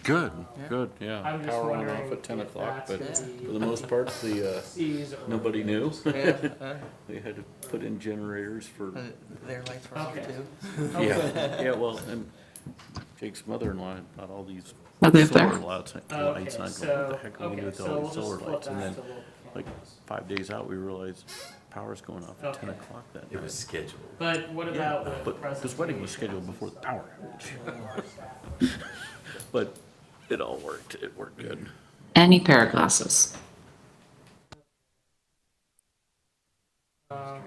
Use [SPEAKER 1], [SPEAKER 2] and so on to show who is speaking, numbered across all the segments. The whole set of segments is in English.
[SPEAKER 1] Good,
[SPEAKER 2] Yeah.
[SPEAKER 1] good, yeah.
[SPEAKER 3] I'm just
[SPEAKER 1] Power on and
[SPEAKER 3] wondering
[SPEAKER 1] off at 10
[SPEAKER 3] if
[SPEAKER 1] o'clock,
[SPEAKER 3] that's
[SPEAKER 1] but
[SPEAKER 3] gonna be
[SPEAKER 1] for the most part,
[SPEAKER 3] seas or
[SPEAKER 1] nobody knew.
[SPEAKER 2] Yeah,
[SPEAKER 1] They had to put in generators for,
[SPEAKER 2] their lights were off
[SPEAKER 3] Okay.
[SPEAKER 2] too.
[SPEAKER 1] yeah, yeah, well, and Jake's mother-in-law had bought all these
[SPEAKER 4] I live
[SPEAKER 1] solar
[SPEAKER 4] there.
[SPEAKER 1] lights, and
[SPEAKER 3] Okay,
[SPEAKER 1] I go, what the
[SPEAKER 3] so,
[SPEAKER 1] heck are we gonna
[SPEAKER 3] okay,
[SPEAKER 1] do with
[SPEAKER 3] so
[SPEAKER 1] all
[SPEAKER 3] we'll
[SPEAKER 1] these
[SPEAKER 3] just
[SPEAKER 1] solar
[SPEAKER 3] flip
[SPEAKER 1] lights? And
[SPEAKER 3] that
[SPEAKER 1] then,
[SPEAKER 3] to local
[SPEAKER 1] like,
[SPEAKER 3] cameras.
[SPEAKER 1] 5 days out, we realized power's going off at 10
[SPEAKER 3] Okay.
[SPEAKER 1] o'clock that
[SPEAKER 5] It was
[SPEAKER 1] night.
[SPEAKER 5] scheduled.
[SPEAKER 3] But what about with
[SPEAKER 1] But this wedding was scheduled before the power outage. But it all worked, it worked good.
[SPEAKER 4] Any pair of glasses.
[SPEAKER 3] Um,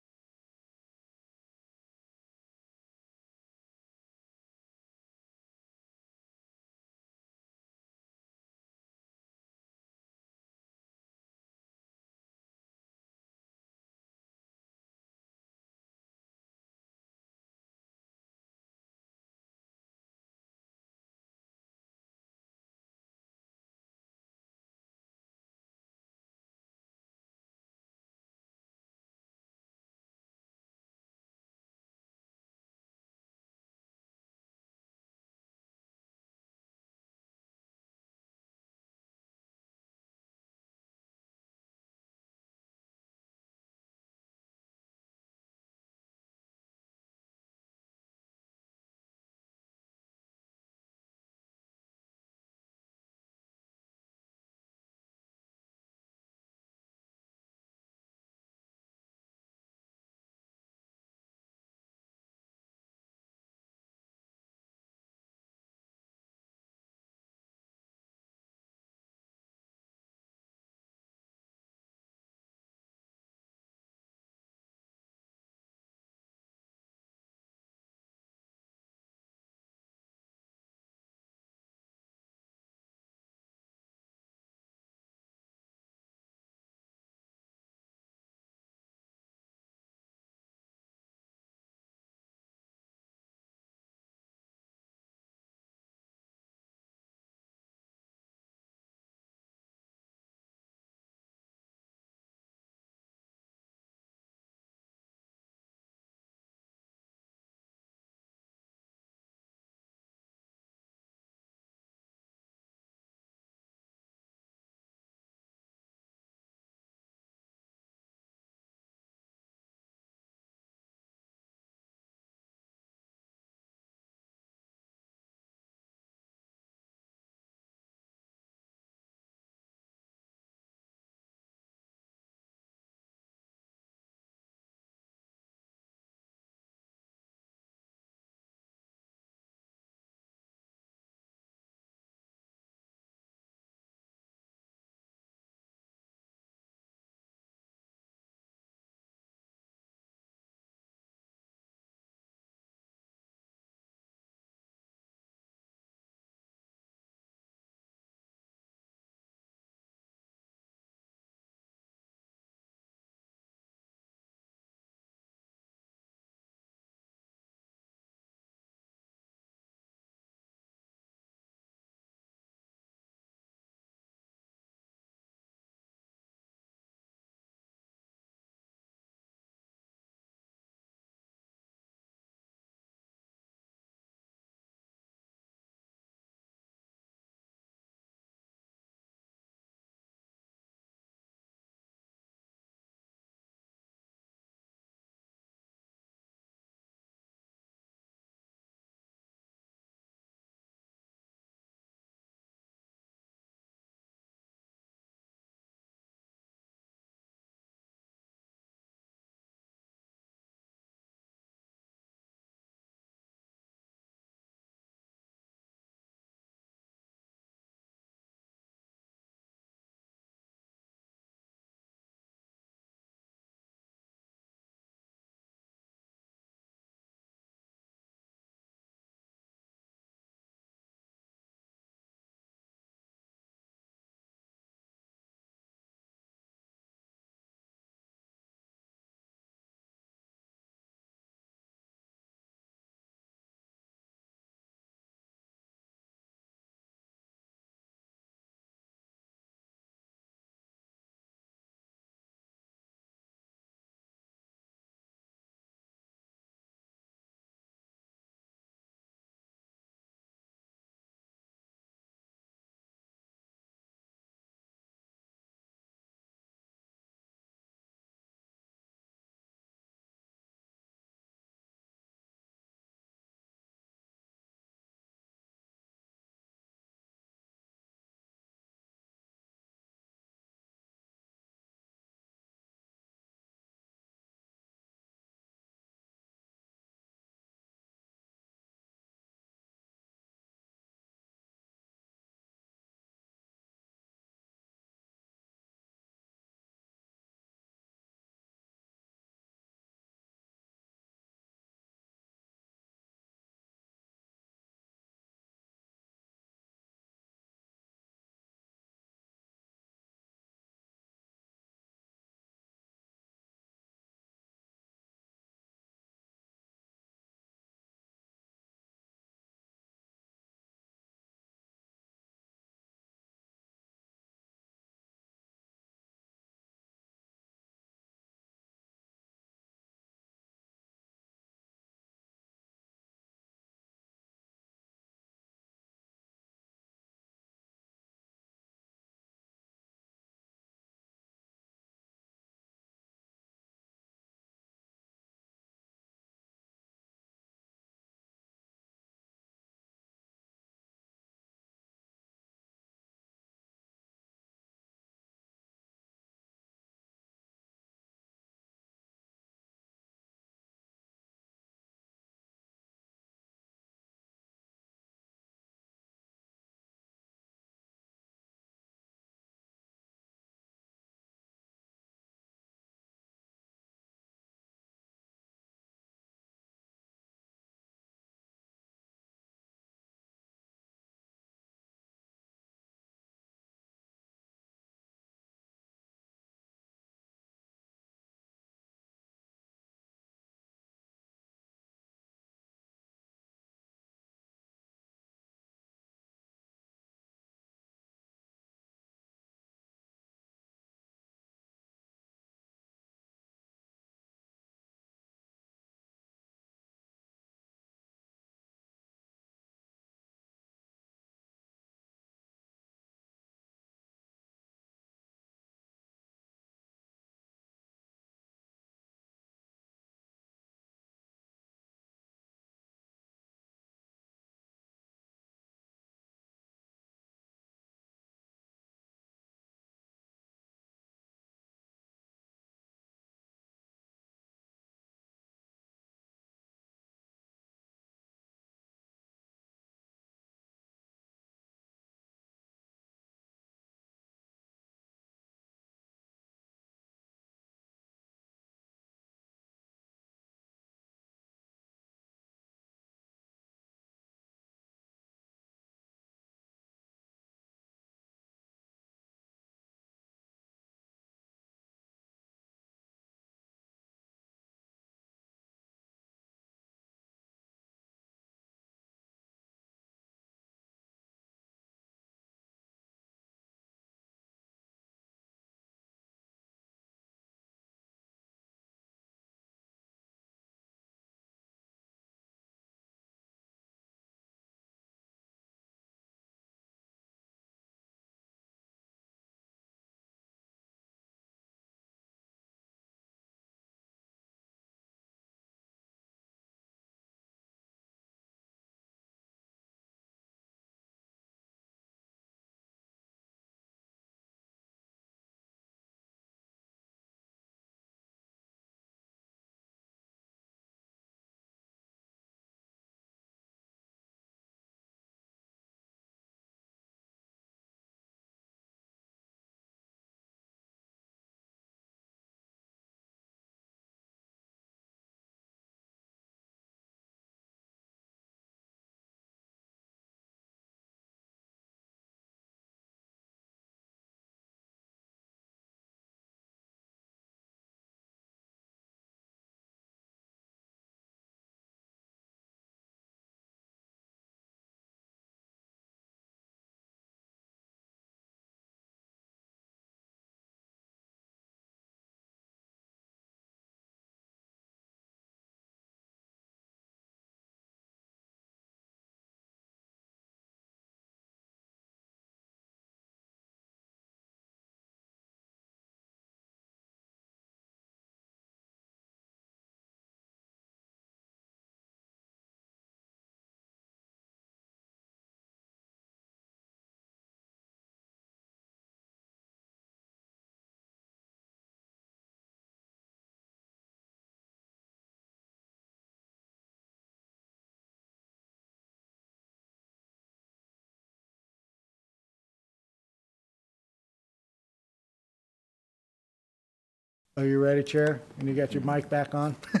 [SPEAKER 2] Are you ready, Chair? And you got your mic back on?
[SPEAKER 5] Are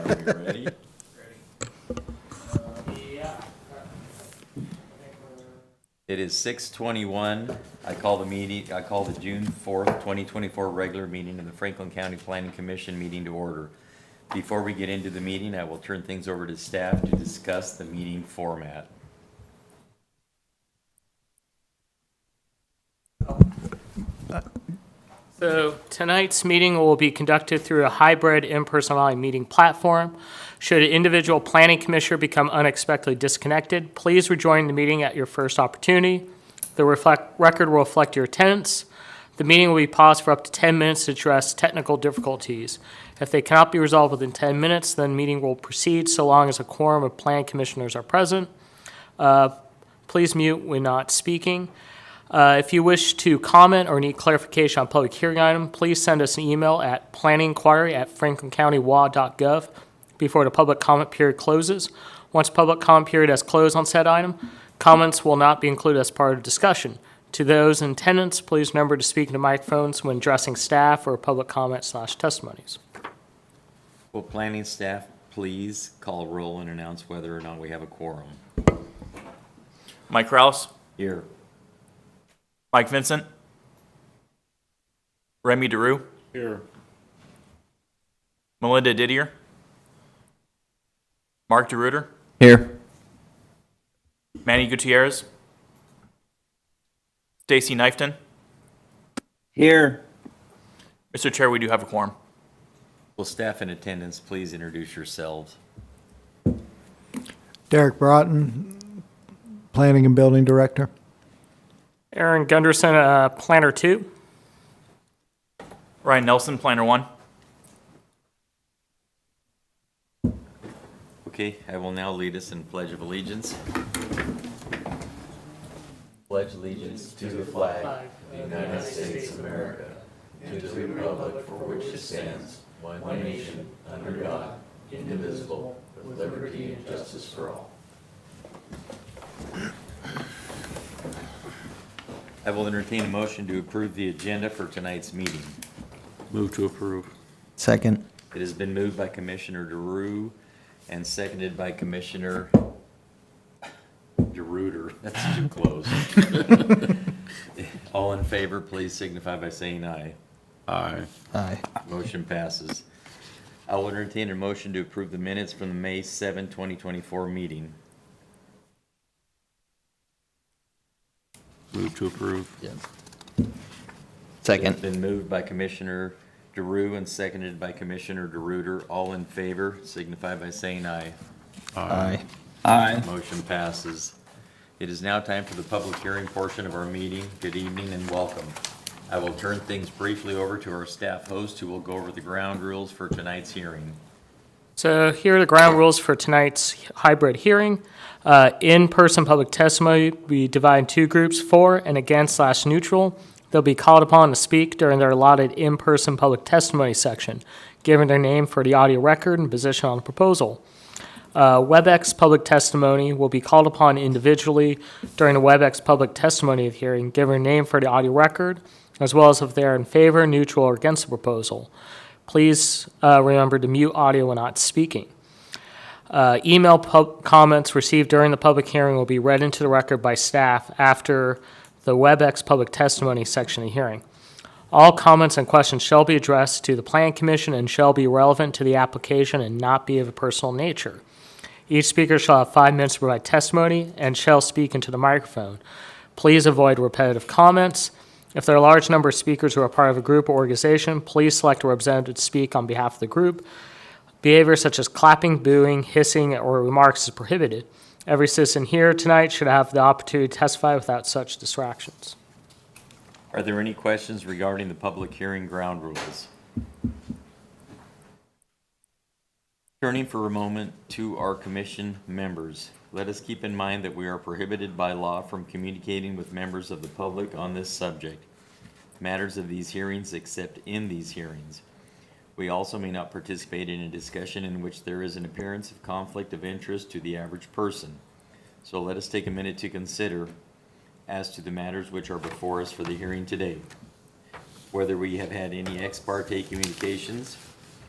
[SPEAKER 5] we ready?
[SPEAKER 3] Yeah.
[SPEAKER 5] It is 6:21. I call the June 4th, 2024 regular meeting of the Franklin County Planning Commission meeting to order. Before we get into the meeting, I will turn things over to staff to discuss the meeting format.
[SPEAKER 3] So tonight's meeting will be conducted through a hybrid in-person online meeting platform. Should an individual planning commissioner become unexpectedly disconnected, please rejoin the meeting at your first opportunity. The record will reflect your attendance. The meeting will be paused for up to 10 minutes to address technical difficulties. If they cannot be resolved within 10 minutes, then meeting will proceed so long as a quorum of planning commissioners are present. Please mute when not speaking. If you wish to comment or need clarification on public hearing item, please send us an email at planninginquiry@franklincountywa.gov before the public comment period closes. Once public comment period has closed on said item, comments will not be included as part of the discussion. To those in attendance, please remember to speak into microphones when addressing staff or public comment/testimonies.
[SPEAKER 5] Will planning staff please call roll and announce whether or not we have a quorum?
[SPEAKER 6] Mike Kraus,
[SPEAKER 5] Here.
[SPEAKER 6] Mike Vincent, Remy DeRue,
[SPEAKER 1] Here.
[SPEAKER 6] Melinda Didier, Mark DeRuiter,
[SPEAKER 7] Here.
[SPEAKER 6] Manny Gutierrez, Stacy Knifton.
[SPEAKER 7] Here.
[SPEAKER 6] Mr. Chair, we do have a quorum.
[SPEAKER 5] Will staff in attendance please introduce yourselves?
[SPEAKER 2] Derek Broughton, Planning and Building Director.
[SPEAKER 3] Aaron Gunderson, Planner 2.
[SPEAKER 6] Ryan Nelson, Planner 1.
[SPEAKER 5] Okay, I will now lead us in Pledge of Allegiance. Pledge allegiance to the flag of the United States of America, to the republic for which it stands, one nation, under God, indivisible, with liberty and justice for all. I will entertain a motion to approve the agenda for tonight's meeting.
[SPEAKER 1] Move to approve.
[SPEAKER 7] Second.
[SPEAKER 5] It has been moved by Commissioner DeRue and seconded by Commissioner DeRuiter. That's too close. All in favor, please signify by saying aye.
[SPEAKER 1] Aye.
[SPEAKER 7] Aye.
[SPEAKER 5] Motion passes. I will entertain a motion to approve the minutes from the May 7, 2024 meeting.
[SPEAKER 1] Move to approve.
[SPEAKER 7] Second.
[SPEAKER 5] It's been moved by Commissioner DeRue and seconded by Commissioner DeRuiter. All in favor, signify by saying aye.
[SPEAKER 7] Aye. Aye.
[SPEAKER 5] Motion passes. It is now time for the public hearing portion of our meeting. Good evening and welcome. I will turn things briefly over to our staff host who will go over the ground rules for tonight's hearing.
[SPEAKER 3] So here are the ground rules for tonight's hybrid hearing. In-person public testimony, we divide in two groups, for and against/neutral. They'll be called upon to speak during their allotted in-person public testimony section, giving their name for the audio record and position on the proposal. WebEx public testimony will be called upon individually during the WebEx public testimony of the hearing, giving their name for the audio record, as well as if they're in favor, neutral, or against the proposal. Please remember to mute audio when not speaking. Email comments received during the public hearing will be read into the record by staff after the WebEx public testimony section of the hearing. All comments and questions shall be addressed to the Planning Commission and shall be relevant to the application and not be of a personal nature. Each speaker shall have 5 minutes to provide testimony and shall speak into the microphone. Please avoid repetitive comments. If there are a large number of speakers who are part of a group or organization, please select a representative to speak on behalf of the group. Behavior such as clapping, booing, hissing, or remarks is prohibited. Every citizen here tonight should have the opportunity to testify without such distractions.
[SPEAKER 5] Are there any questions regarding the public hearing ground rules? Turning for a moment to our commission members, let us keep in mind that we are prohibited by law from communicating with members of the public on this subject, matters of these hearings except in these hearings. We also may not participate in a discussion in which there is an appearance of conflict of interest to the average person. So let us take a minute to consider as to the matters which are before us for the hearing today. whether we have had any ex parte communications,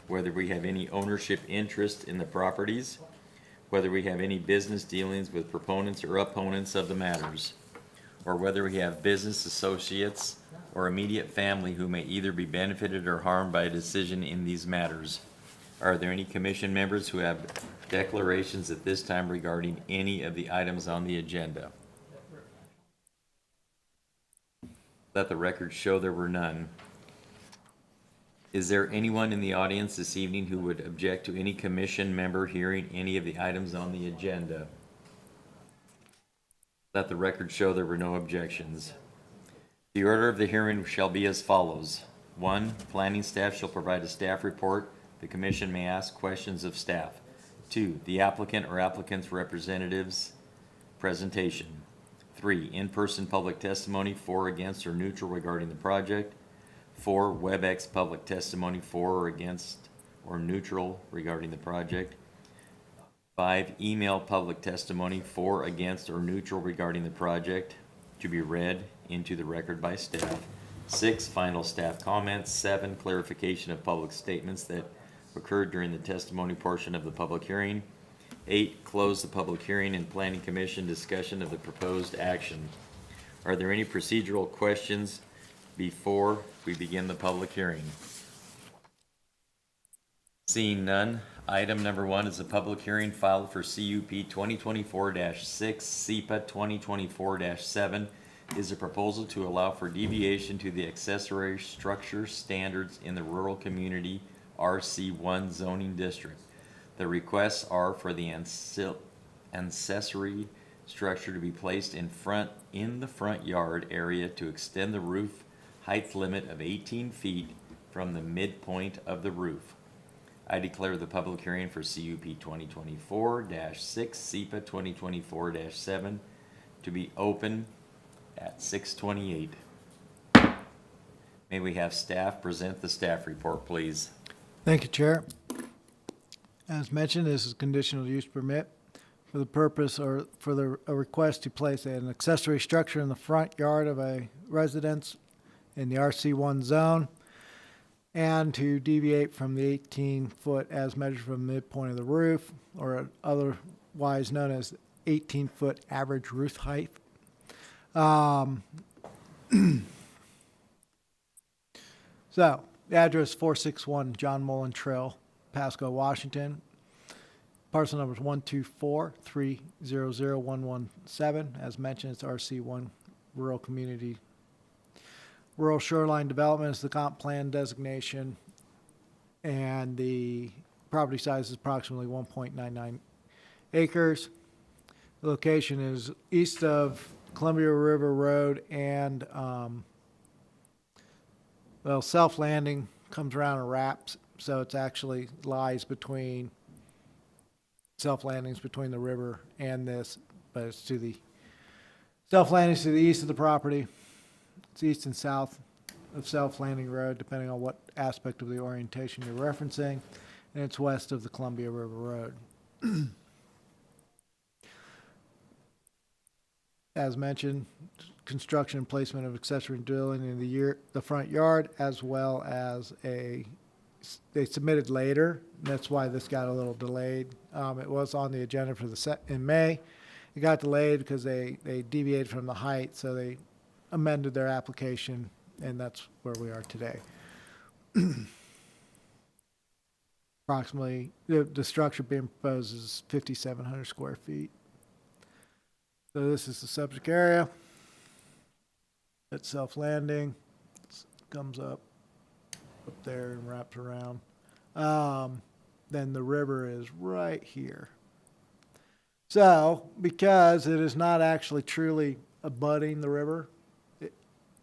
[SPEAKER 5] whether we have any ownership interest in the properties, whether we have any business dealings with proponents or opponents of the matters, or whether we have business associates or immediate family who may either be benefited or harmed by a decision in these matters. Are there any commission members who have declarations at this time regarding any of the items on the agenda? Let the record show there were none. Is there anyone in the audience this evening who would object to any commission member hearing any of the items on the agenda? Let the record show there were no objections. The order of the hearing shall be as follows. 1, planning staff shall provide a staff report. The commission may ask questions of staff. 2, the applicant or applicant's representatives presentation. 3, in-person public testimony for, against, or neutral regarding the project. 4, WebEx public testimony for or against or neutral regarding the project. 5, email public testimony for, against, or neutral regarding the project to be read into the record by staff. 6, final staff comments. 7, clarification of public statements that occurred during the testimony portion of the public hearing. 8, close the public hearing and planning commission discussion of the proposed action. Are there any procedural questions before we begin the public hearing? Seeing none, item number 1 is a public hearing filed for CUP 2024-6, SEPA 2024-7 is a proposal to allow for deviation to the accessory structure standards in the rural community RC1 zoning district. The requests are for the accessory structure to be placed in the front yard area to extend the roof height limit of 18 feet from the midpoint of the roof. I declare the public hearing for CUP 2024-6, SEPA 2024-7 to be open at 6:28. May we have staff present the staff report, please?
[SPEAKER 2] Thank you, Chair. As mentioned, this is a conditional use permit for the purpose or for a request to place an accessory structure in the front yard of a residence in the RC1 zone and to deviate from the 18-foot as measured from the midpoint of the roof, or otherwise known as 18-foot average roof height. So, the address 461 John Mullen Trail, Pasco, Washington. Parcel number is 124300117. As mentioned, it's RC1 rural community. Rural shoreline development is the comp plan designation, and the property size is approximately 1.99 acres. The location is east of Columbia River Road and Self Landing comes around and wraps, so it's actually lies between Self Landings between the river and this, but it's to the Self Landings to the east of the property. It's east and south of Self Landing Road, depending on what aspect of the orientation you're referencing, and it's west of the Columbia River Road. As mentioned, construction and placement of accessory dwelling in the front yard, as well as they submitted later. And that's why this got a little delayed. It was on the agenda for in May. It got delayed because they deviated from the height, so they amended their application, and that's where we are today. Approximately, the structure being proposed is 5,700 square feet. So this is the subject area. It's Self Landing. Comes up there and wraps around. Then the river is right here. So, because it is not actually truly abutting the river,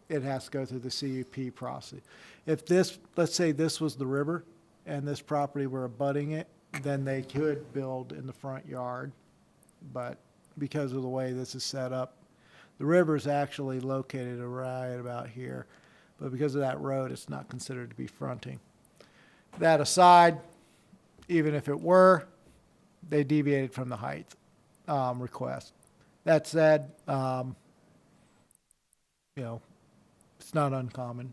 [SPEAKER 2] it has to go through the CUP process. If this, let's say this was the river and this property were abutting it, then they could build in the front yard. But because of the way this is set up, the river is actually located right about here. But because of that road, it's not considered to be fronting. That aside, even if it were, they deviated from the height request. That said, it's not uncommon.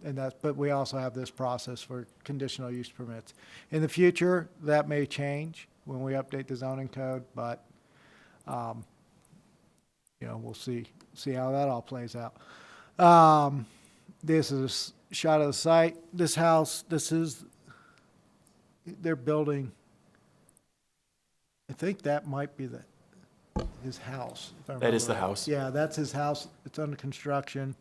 [SPEAKER 2] And that, but we also have this process for conditional use permits. In the future, that may change when we update the zoning code, but, you know, we'll see how that all plays out. This is a shot of the site. This house, they're building, I think that might be his house. If I
[SPEAKER 6] That is
[SPEAKER 2] remember
[SPEAKER 6] the
[SPEAKER 2] right.
[SPEAKER 6] house.
[SPEAKER 2] Yeah, that's his house. It's under construction.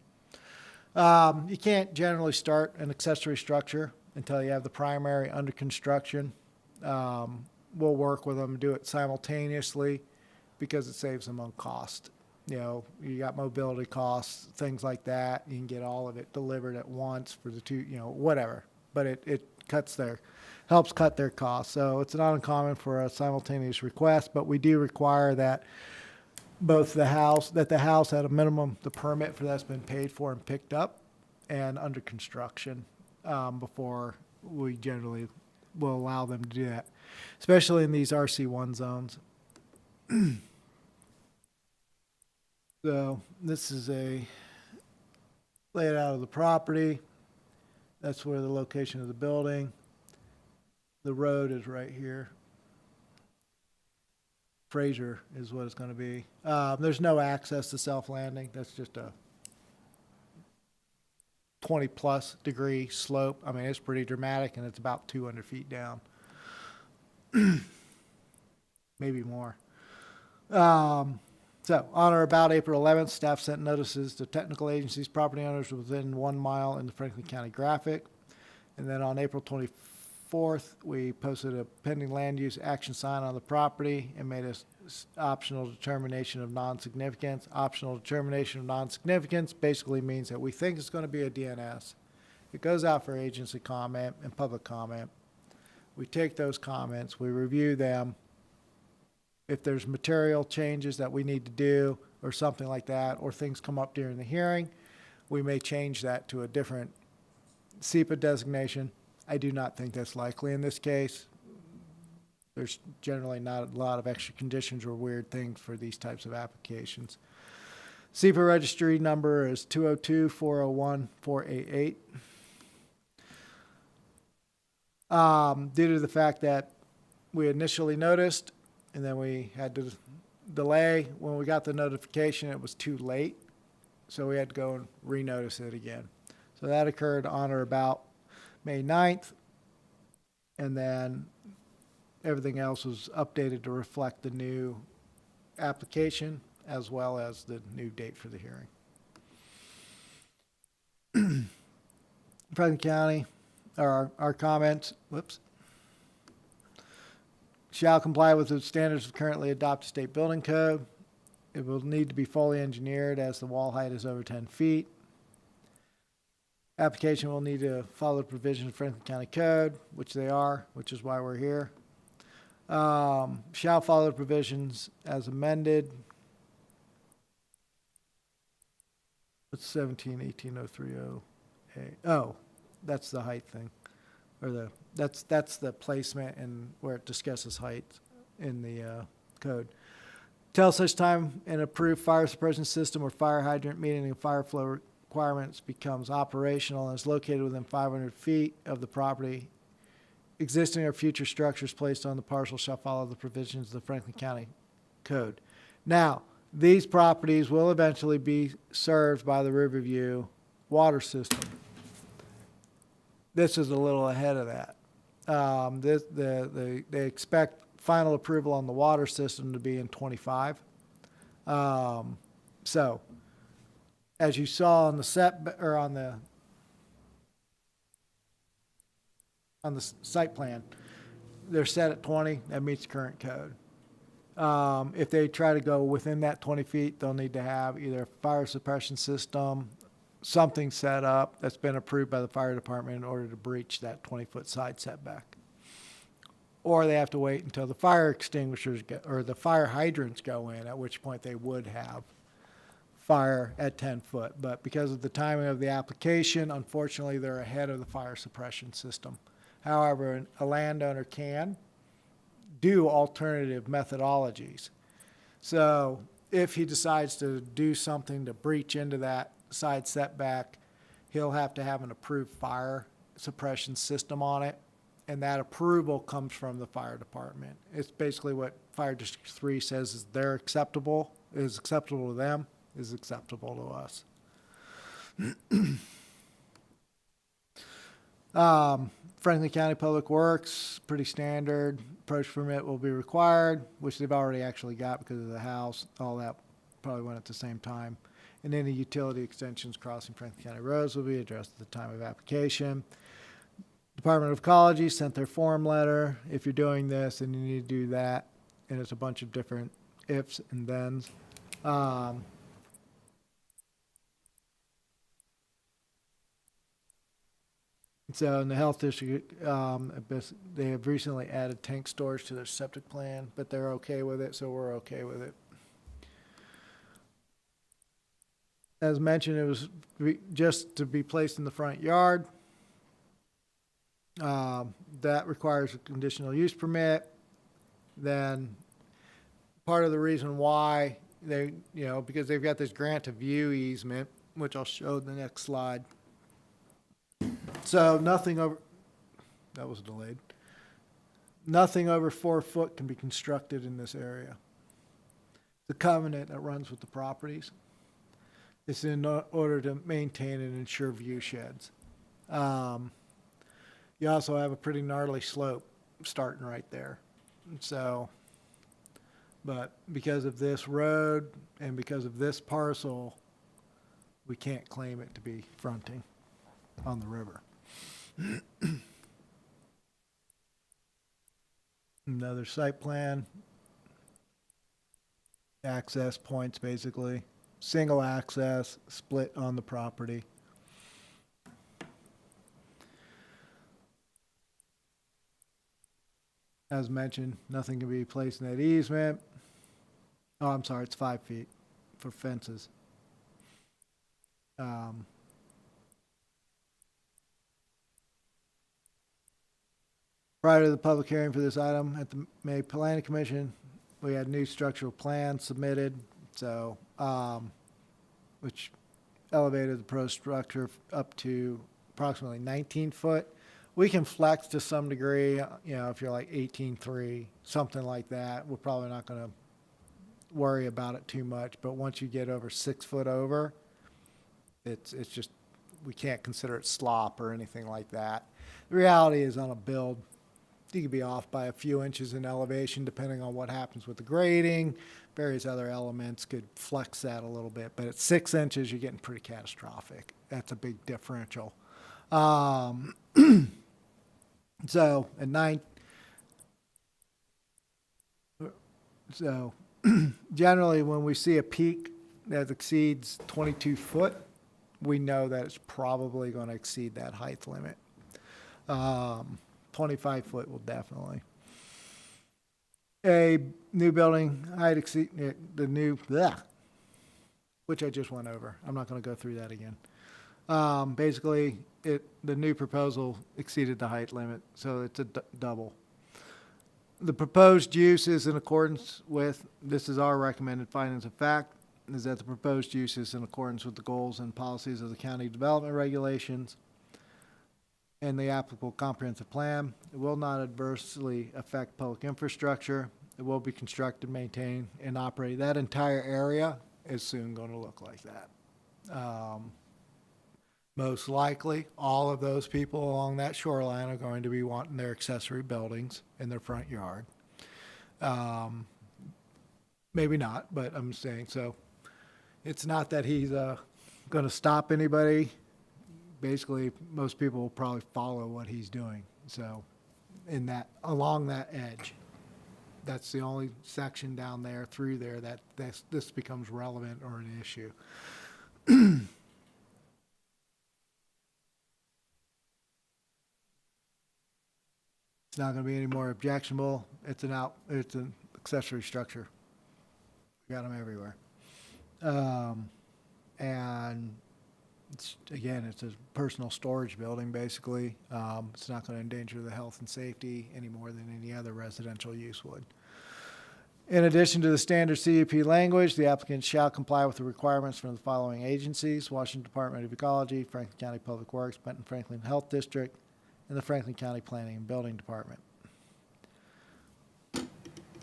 [SPEAKER 2] You can't generally start an accessory structure until you have the primary under construction. We'll work with them, do it simultaneously because it saves them on cost. You know, you got mobility costs, things like that. You can get all of it delivered at once for the two, you know, whatever. But it helps cut their costs. So it's not uncommon for a simultaneous request, but we do require that both the house at a minimum, the permit for that's been paid for and picked up and under construction, before we generally will allow them to do that, especially in these RC1 zones. So this is a layout of the property. That's where the location of the building. The road is right here. Fraser is what it's going to be. There's no access to Self Landing. That's just a 20+ degree slope. I mean, it's pretty dramatic, and it's about 200 feet down. Maybe more. So, on or about April 11th, staff sent notices to technical agencies, property owners within 1 mile in the Franklin County Graphic. And then on April 24th, we posted a pending land use action sign on the property and made a optional determination of non-significance. Optional determination of non-significance basically means that we think it's going to be a DNS. It goes out for agency comment and public comment. We take those comments, we review them. If there's material changes that we need to do or something like that, or things come up during the hearing, we may change that to a different SEPA designation. I do not think that's likely in this case. There's generally not a lot of extra conditions or weird things for these types of applications. SEPA registry number is 202-401-488. Due to the fact that we initially noticed and then we had to delay, when we got the notification, it was too late. So we had to go and renotice it again. So that occurred on or about May 9th. And then everything else was updated to reflect the new application as well as the new date for the hearing. Franklin County, our comments, shall comply with the standards of currently adopted state building code. It will need to be fully engineered as the wall height is over 10 feet. Application will need to follow the provisions of Franklin County Code, which they are, which is why we're here. Shall follow the provisions as amended. It's 17-1803-08. Oh, that's the height thing. Or that's the placement and where it discusses height in the code. Till such time an approved fire suppression system or fire hydrant meeting the fire flow requirements becomes operational and is located within 500 feet of the property, existing or future structures placed on the parcel shall follow the provisions of the Franklin County Code. Now, these properties will eventually be served by the Riverview water system. This is a little ahead of that. They expect final approval on the water system to be in 25. So, as you saw on the site plan, they're set at 20. That meets current code. If they try to go within that 20 feet, they'll need to have either a fire suppression system, something set up that's been approved by the fire department in order to breach that 20-foot side setback. Or they have to wait until the fire extinguishers or the fire hydrants go in, at which point they would have fire at 10 foot. But because of the timing of the application, unfortunately, they're ahead of the fire suppression system. However, a landowner can do alternative methodologies. So if he decides to do something to breach into that side setback, he'll have to have an approved fire suppression system on it. And that approval comes from the fire department. It's basically what Fire District 3 says is is acceptable to them, is acceptable to us. Franklin County Public Works, pretty standard. Approach permit will be required, which they've already actually got because of the house. All that probably went at the same time. And any utility extensions crossing Franklin County roads will be addressed at the time of application. Department of Ecology sent their form letter. If you're doing this, then you need to do that. And it's a bunch of different ifs and thens. So in the health district, they have recently added tank storage to their septic plan, but they're okay with it, so we're okay with it. As mentioned, it was just to be placed in the front yard. That requires a conditional use permit. Then part of the reason why they, because they've got this grant to view easement, which I'll show in the next slide. So nothing over, that was delayed. Nothing over 4 foot can be constructed in this area. The covenant that runs with the properties. It's in order to maintain and ensure view sheds. You also have a pretty gnarly slope starting right there. So, but because of this road and because of this parcel, we can't claim it to be fronting on the river. Another site plan. Access points, basically. Single access, split on the property. As mentioned, nothing can be placed in that easement. Oh, I'm sorry, it's 5 feet for fences. Prior to the public hearing for this item at the May Planning Commission, we had new structural plans submitted, so, which elevated the pro structure up to approximately 19 foot. We can flex to some degree, if you're like 18.3, something like that. We're probably not going to worry about it too much, but once you get over 6 foot over, it's just, we can't consider it slop or anything like that. The reality is on a build, you could be off by a few inches in elevation depending on what happens with the grading. Various other elements could flex that a little bit, but at 6 inches, you're getting pretty catastrophic. That's a big differential. So at 9, so generally when we see a peak that exceeds 22 foot, we know that it's probably going to exceed that height limit. 25 foot will definitely. A new building height exceed the new, which I just went over. I'm not going to go through that again. Basically, the new proposal exceeded the height limit, so it's a double. The proposed use is in accordance with, this is our recommended findings of fact, is that the proposed use is in accordance with the goals and policies of the county development regulations and the applicable comprehensive plan. It will not adversely affect public infrastructure. It will be constructed, maintained, and operated. That entire area is soon going to look like that. Most likely, all of those people along that shoreline are going to be wanting their accessory buildings in their front yard. Maybe not, but I'm saying, so it's not that he's going to stop anybody. Basically, most people will probably follow what he's doing. So in that, along that edge, that's the only section down there through there that this becomes relevant or an issue. It's not going to be any more objectionable. It's an accessory structure. We got them everywhere. And it's a personal storage building, basically. It's not going to endanger the health and safety any more than any other residential use would. In addition to the standard CUP language, the applicant shall comply with the requirements from the following agencies: Washington Department of Ecology, Franklin County Public Works, Benton Franklin Health District, and the Franklin County Planning and Building Department.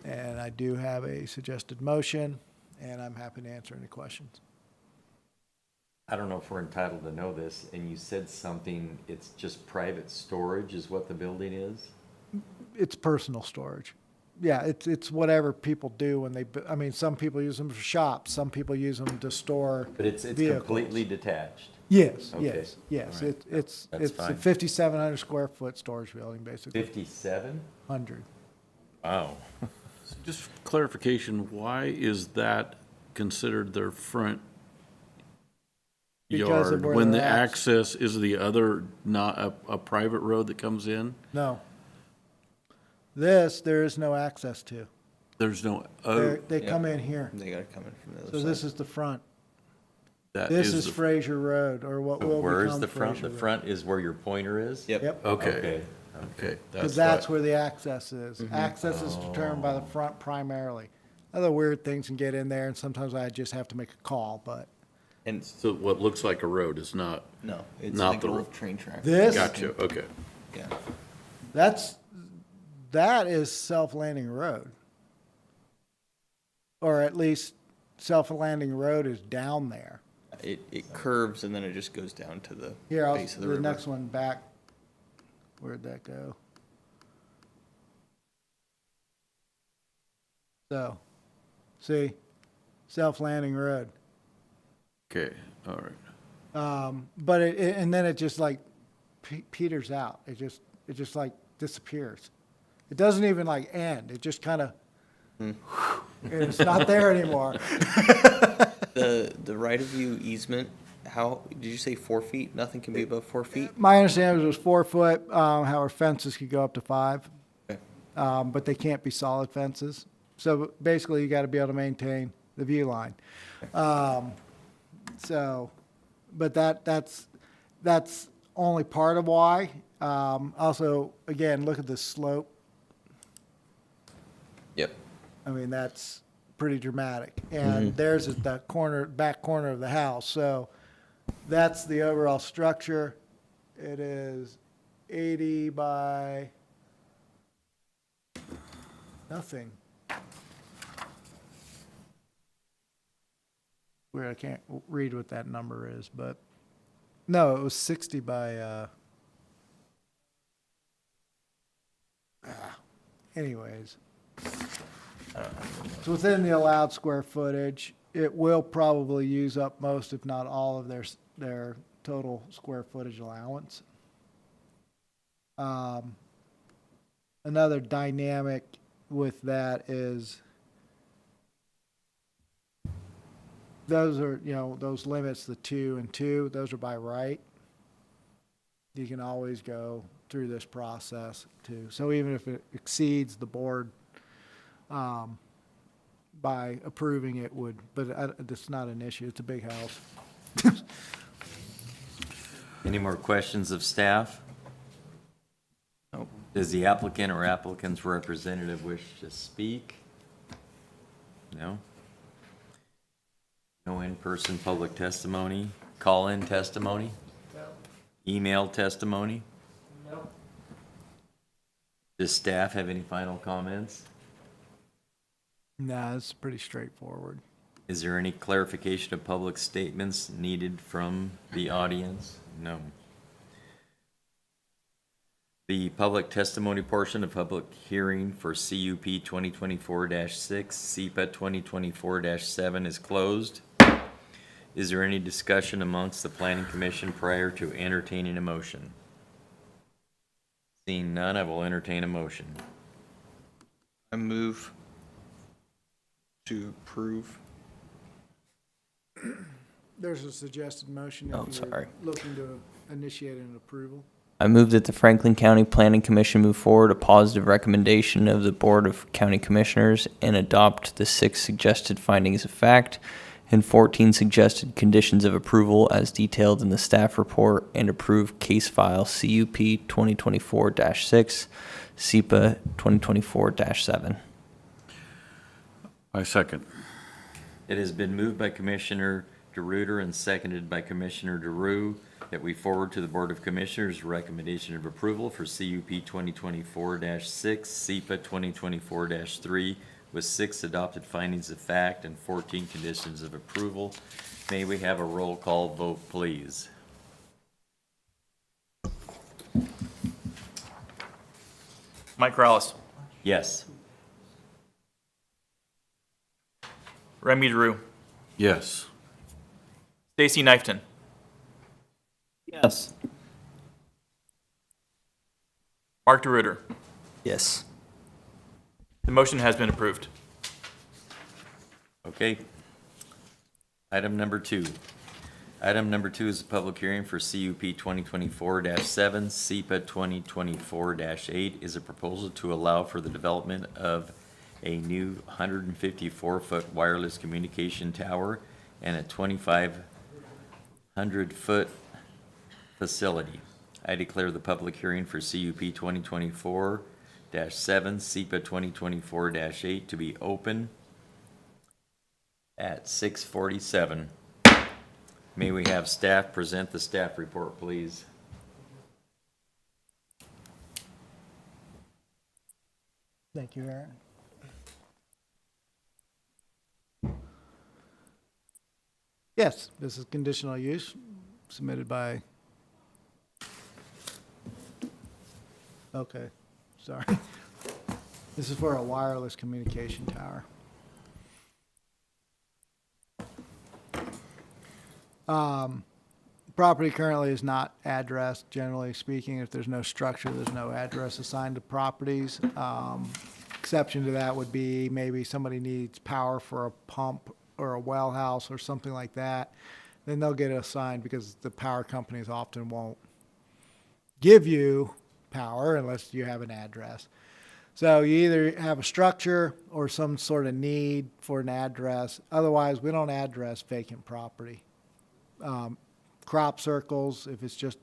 [SPEAKER 2] And I do have a suggested motion, and I'm happy to answer any questions.
[SPEAKER 5] I don't know if we're entitled to know this, and you said something, it's just private storage is what the building is?
[SPEAKER 2] It's personal storage. Yeah, it's whatever people do when they, I mean, some people use them for shops, some people use them to store
[SPEAKER 5] But it's
[SPEAKER 2] vehicles.
[SPEAKER 5] completely detached?
[SPEAKER 2] Yes,
[SPEAKER 5] Okay.
[SPEAKER 2] yes.
[SPEAKER 5] All right.
[SPEAKER 2] It's
[SPEAKER 5] That's
[SPEAKER 2] a
[SPEAKER 5] fine.
[SPEAKER 2] 5,700 square foot storage building, basically.
[SPEAKER 5] 57?
[SPEAKER 2] 100.
[SPEAKER 1] Wow. Just for clarification, why is that considered their front
[SPEAKER 2] Because of
[SPEAKER 1] yard?
[SPEAKER 2] where
[SPEAKER 1] When the
[SPEAKER 2] they're at.
[SPEAKER 1] access is the other, not a private road that comes in?
[SPEAKER 2] No. This, there is no access to.
[SPEAKER 1] There's no, oh,
[SPEAKER 2] They come in here.
[SPEAKER 7] They gotta come in from the
[SPEAKER 2] So
[SPEAKER 7] other
[SPEAKER 2] this
[SPEAKER 7] side.
[SPEAKER 2] is the front.
[SPEAKER 1] that
[SPEAKER 2] This
[SPEAKER 1] is
[SPEAKER 2] is
[SPEAKER 1] the,
[SPEAKER 2] Fraser Road, or what will
[SPEAKER 5] Where is
[SPEAKER 2] become
[SPEAKER 5] the front?
[SPEAKER 2] Fraser
[SPEAKER 5] The
[SPEAKER 2] Road.
[SPEAKER 5] front is where your pointer is?
[SPEAKER 7] Yep.
[SPEAKER 1] okay, okay.
[SPEAKER 2] Because that's
[SPEAKER 1] why-
[SPEAKER 2] where the access is. Access is determined by the front primarily. Other weird things can get in there, and sometimes I just have to make a call, but
[SPEAKER 7] And
[SPEAKER 1] So what looks like a road is not,
[SPEAKER 7] no, it's
[SPEAKER 1] Not
[SPEAKER 7] like
[SPEAKER 1] the
[SPEAKER 7] the
[SPEAKER 1] ro-
[SPEAKER 7] old train track.
[SPEAKER 2] this,
[SPEAKER 1] gotcha, okay.
[SPEAKER 7] Yeah.
[SPEAKER 2] that is Self-Landing Road. Or at least Self-Landing Road is down there.
[SPEAKER 7] It curves and then it just goes down to the
[SPEAKER 2] Here,
[SPEAKER 7] base of the
[SPEAKER 2] the
[SPEAKER 7] river.
[SPEAKER 2] next one back. Where'd that go? So, see, Self-Landing Road.
[SPEAKER 1] Okay, all right.
[SPEAKER 2] But and then it just like peters out. It just like disappears. It doesn't even like end. It just kind of, and it's not there anymore.
[SPEAKER 7] The right of view easement, how, did you say 4 feet? Nothing can be above 4 feet?
[SPEAKER 2] My understanding was 4 foot. However, fences could go up to 5,
[SPEAKER 7] Okay.
[SPEAKER 2] but they can't be solid fences. So basically, you got to be able to maintain the view line. So, but that's only part of why. Also, again, look at the slope.
[SPEAKER 7] Yep.
[SPEAKER 2] I mean, that's pretty dramatic. And theirs is the back corner of the house. So that's the overall structure. It is 80 by nothing. Weird, I can't read what that number is, but no, it was 60 by, anyways. It's within the allowed square footage. It will probably use up most, if not all, of their total square footage allowance. Another dynamic with that is those are, those limits, the 2 and 2, those are by right. You can always go through this process too. So even if it exceeds the board, by approving it would, but it's not an issue. It's a big house.
[SPEAKER 5] Any more questions of staff?
[SPEAKER 7] Nope.
[SPEAKER 5] Does the applicant or applicant's representative wish to speak? No? No in-person public testimony? Call-in testimony? Email testimony?
[SPEAKER 3] No.
[SPEAKER 5] Does staff have any final comments?
[SPEAKER 2] Nah, it's pretty straightforward.
[SPEAKER 5] Is there any clarification of public statements needed from the audience? No. The public testimony portion of public hearing for CUP 2024-6, SEPA 2024-7 is closed. Is there any discussion amongst the planning commission prior to entertaining a motion? Seeing none, I will entertain a motion.
[SPEAKER 7] I move to approve.
[SPEAKER 2] There's a suggested motion
[SPEAKER 7] Oh,
[SPEAKER 2] if you're
[SPEAKER 7] sorry.
[SPEAKER 2] looking to initiate an approval.
[SPEAKER 7] I move that the Franklin County Planning Commission move forward a positive recommendation of the Board of County Commissioners and adopt the 6 suggested findings of fact and 14 suggested conditions of approval as detailed in the staff report and approve case file CUP 2024-6, SEPA 2024-7.
[SPEAKER 1] I second.
[SPEAKER 5] It has been moved by Commissioner DeRuiter and seconded by Commissioner DeRue that we forward to the Board of Commissioners a recommendation of approval for CUP 2024-6, SEPA 2024-3, with 6 adopted findings of fact and 14 conditions of approval. May we have a roll call vote, please?
[SPEAKER 6] Mike Corrales,
[SPEAKER 5] Yes.
[SPEAKER 6] Remy Drew,
[SPEAKER 1] Yes.
[SPEAKER 6] Stacy Knifton,
[SPEAKER 7] Yes.
[SPEAKER 6] Mark DeRuiter.
[SPEAKER 7] Yes.
[SPEAKER 6] The motion has been approved.
[SPEAKER 5] Okay. Item number 2. Item number 2 is a public hearing for CUP 2024-7, SEPA 2024-8 is a proposal to allow for the development of a new 154-foot wireless communication tower and a 2,500-foot facility. I declare the public hearing for CUP 2024-7, SEPA 2024-8 to be open at 6:47. May we have staff present the staff report, please?
[SPEAKER 2] Thank you, Aaron. Yes, this is conditional use submitted by, okay, sorry. This is for a wireless communication tower. Property currently is not addressed, generally speaking. If there's no structure, there's no address assigned to properties. Exception to that would be maybe somebody needs power for a pump or a well house or something like that. Then they'll get it assigned because the power companies often won't give you power unless you have an address. So you either have a structure or some sort of need for an address. Otherwise, we don't address vacant property. Crop circles, if it's just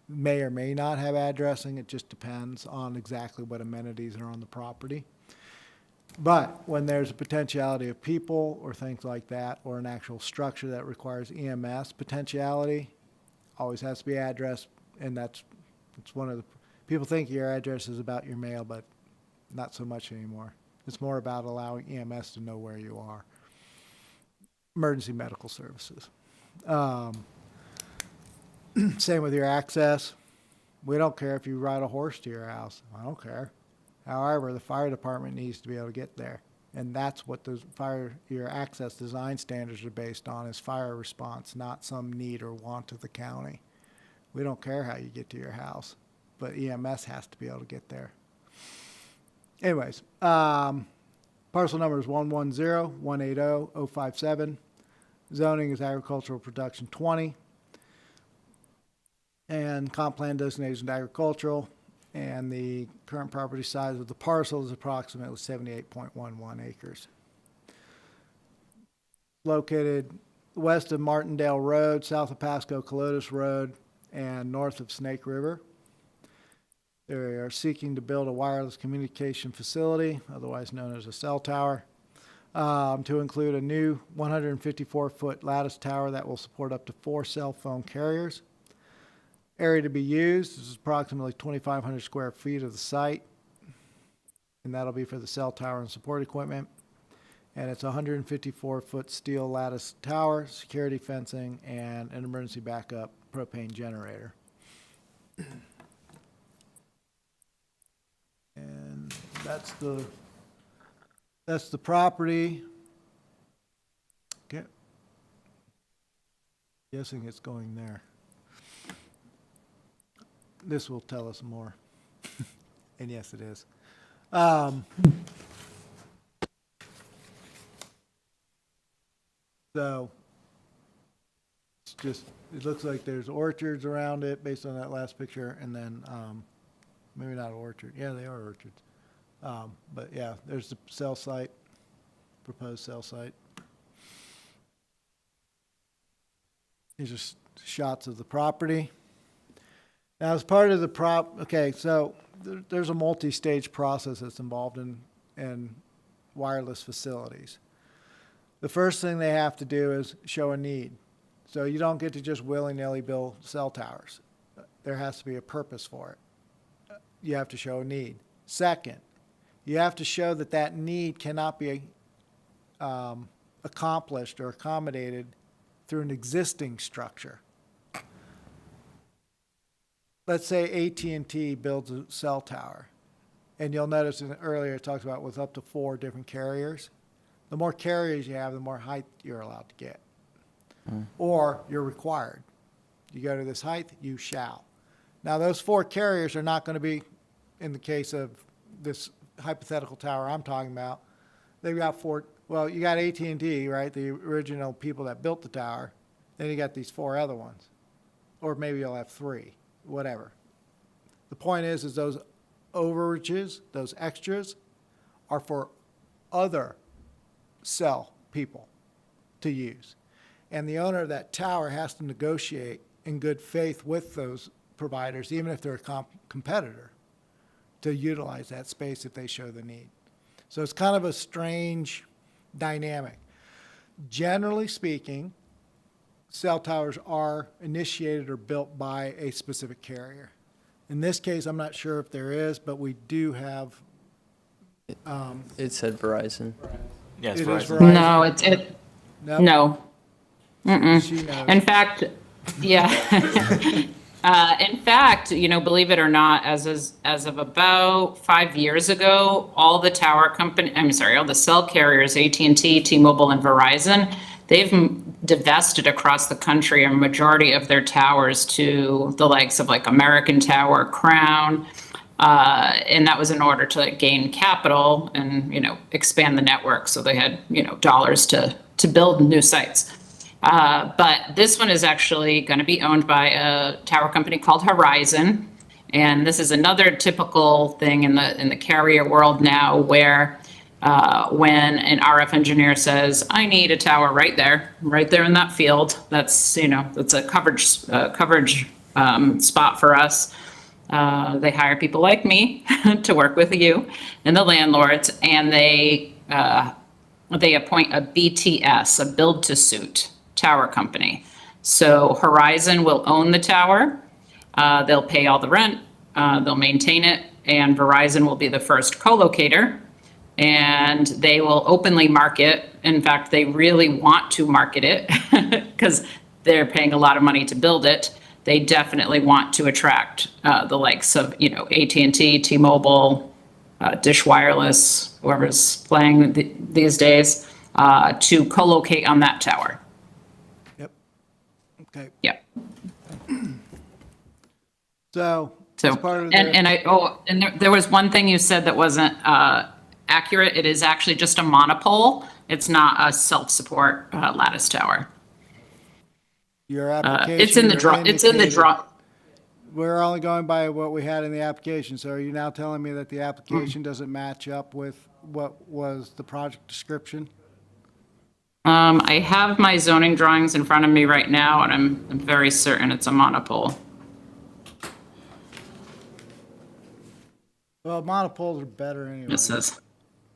[SPEAKER 2] may or may not have addressing, it just depends on exactly what amenities are on the property. But when there's a potentiality of people or things like that, or an actual structure that requires EMS potentiality, always has to be addressed, and it's one of the, people think your address is about your mail, but not so much anymore. It's more about allowing EMS to know where you are. Emergency medical services. Same with your access. We don't care if you ride a horse to your house. I don't care. However, the fire department needs to be able to get there. And that's what your access design standards are based on, is fire response, not some need or want of the county. We don't care how you get to your house, but EMS has to be able to get there. Anyways, parcel number is 110-180-057. Zoning is agricultural production 20. And comp plan designation agricultural. And the current property size of the parcel is approximately 78.11 acres. Located west of Martindale Road, south of Pasco Colotis Road, and north of Snake River. They are seeking to build a wireless communication facility, otherwise known as a cell tower, to include a new 154-foot lattice tower that will support up to 4 cell phone carriers. Area to be used is approximately 2,500 square feet of the site, and that'll be for the cell tower and support equipment. And it's a 154-foot steel lattice tower, security fencing, and an emergency backup propane generator. And that's the property. Okay. Guessing it's going there. This will tell us more. And yes, it is. So it's just, it looks like there's orchards around it based on that last picture, and then maybe not orchard. Yeah, they are orchards. But yeah, there's the cell site, proposed cell site. These are shots of the property. Now, as part of the okay, so there's a multi-stage process that's involved in wireless facilities. The first thing they have to do is show a need. So you don't get to just willy-nilly build cell towers. There has to be a purpose for it. You have to show a need. Second, you have to show that that need cannot be accomplished or accommodated through an existing structure. Let's say AT&T builds a cell tower, and you'll notice earlier it talks about with up to 4 different carriers. The more carriers you have, the more height you're allowed to get. Or you're required. You go to this height, you shall. Now, those 4 carriers are not going to be, in the case of this hypothetical tower I'm talking about, they've got 4, well, you got AT&T, right, the original people that built the tower. Then you got these 4 other ones. Or maybe you'll have 3, whatever. The point is those overages, those extras, are for other cell people to use. And the owner of that tower has to negotiate in good faith with those providers, even if they're a competitor, to utilize that space if they show the need. So it's kind of a strange dynamic. Generally speaking, cell towers are initiated or built by a specific carrier. In this case, I'm not sure if there is, but we do have.
[SPEAKER 7] It said Verizon.
[SPEAKER 6] Yes,
[SPEAKER 2] It is
[SPEAKER 6] Verizon.
[SPEAKER 2] Verizon.
[SPEAKER 4] No,
[SPEAKER 2] Nope.
[SPEAKER 4] no.
[SPEAKER 2] She knows.
[SPEAKER 4] In fact, yeah. In fact, believe it or not, as of about 5 years ago, all the all the cell carriers, AT&T, T-Mobile, and Verizon, they've divested across the country a majority of their towers to the likes of like American Tower, Crown, and that was in order to gain capital and, expand the network. So they had, dollars to build new sites. But this one is actually going to be owned by a tower company called Horizon. And this is another typical thing in the carrier world now where when an RF engineer says, I need a tower right there in that field, that's a coverage spot for us. They hire people like me to work with you and the landlords, and they appoint a BTS, a build-to-suit tower company. So Horizon will own the tower. They'll pay all the rent. They'll maintain it, and Verizon will be the first co-locator. And they will openly market. In fact, they really want to market it because they're paying a lot of money to build it. They definitely want to attract the likes of, AT&T, T-Mobile, Dish Wireless, whoever's playing these days, to co-locate on that tower.
[SPEAKER 2] Yep. Okay.
[SPEAKER 4] Yep.
[SPEAKER 2] So,
[SPEAKER 4] So,
[SPEAKER 2] as part of
[SPEAKER 4] there was one thing you said that wasn't accurate. It is actually just a monopole. It's not a self-support lattice tower.
[SPEAKER 2] your application.
[SPEAKER 4] It's in the draw. It's in the
[SPEAKER 2] indicated-
[SPEAKER 4] draw.
[SPEAKER 2] We're only going by what we had in the application. So are you now telling me that the application doesn't match up with what was the project description?
[SPEAKER 4] I have my zoning drawings in front of me right now, and I'm very certain it's a monopole.
[SPEAKER 2] Well, monopoles are better anyway.
[SPEAKER 4] This is.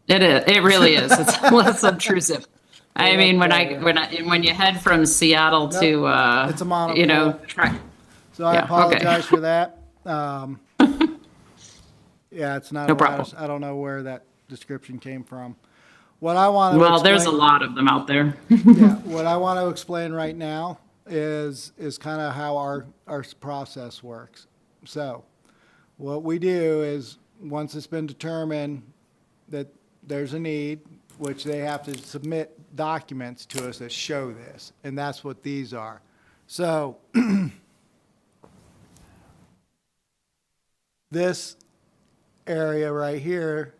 [SPEAKER 4] It is. It really is. It's less obtrusive. I mean, when you head from Seattle to,
[SPEAKER 2] it's a monopole. So I
[SPEAKER 4] Yeah, okay.
[SPEAKER 2] apologize for that. Yeah, it's not
[SPEAKER 4] No
[SPEAKER 2] a
[SPEAKER 4] problem.
[SPEAKER 2] lattice. I don't know where that description came from. What I want to
[SPEAKER 4] Well, there's a lot of them out there.
[SPEAKER 2] Yeah, what I want to explain right now is kind of how our process works. So, what we do is, once it's been determined that there's a need, which they have to submit documents to us that show this, and that's what these are. So, this area right here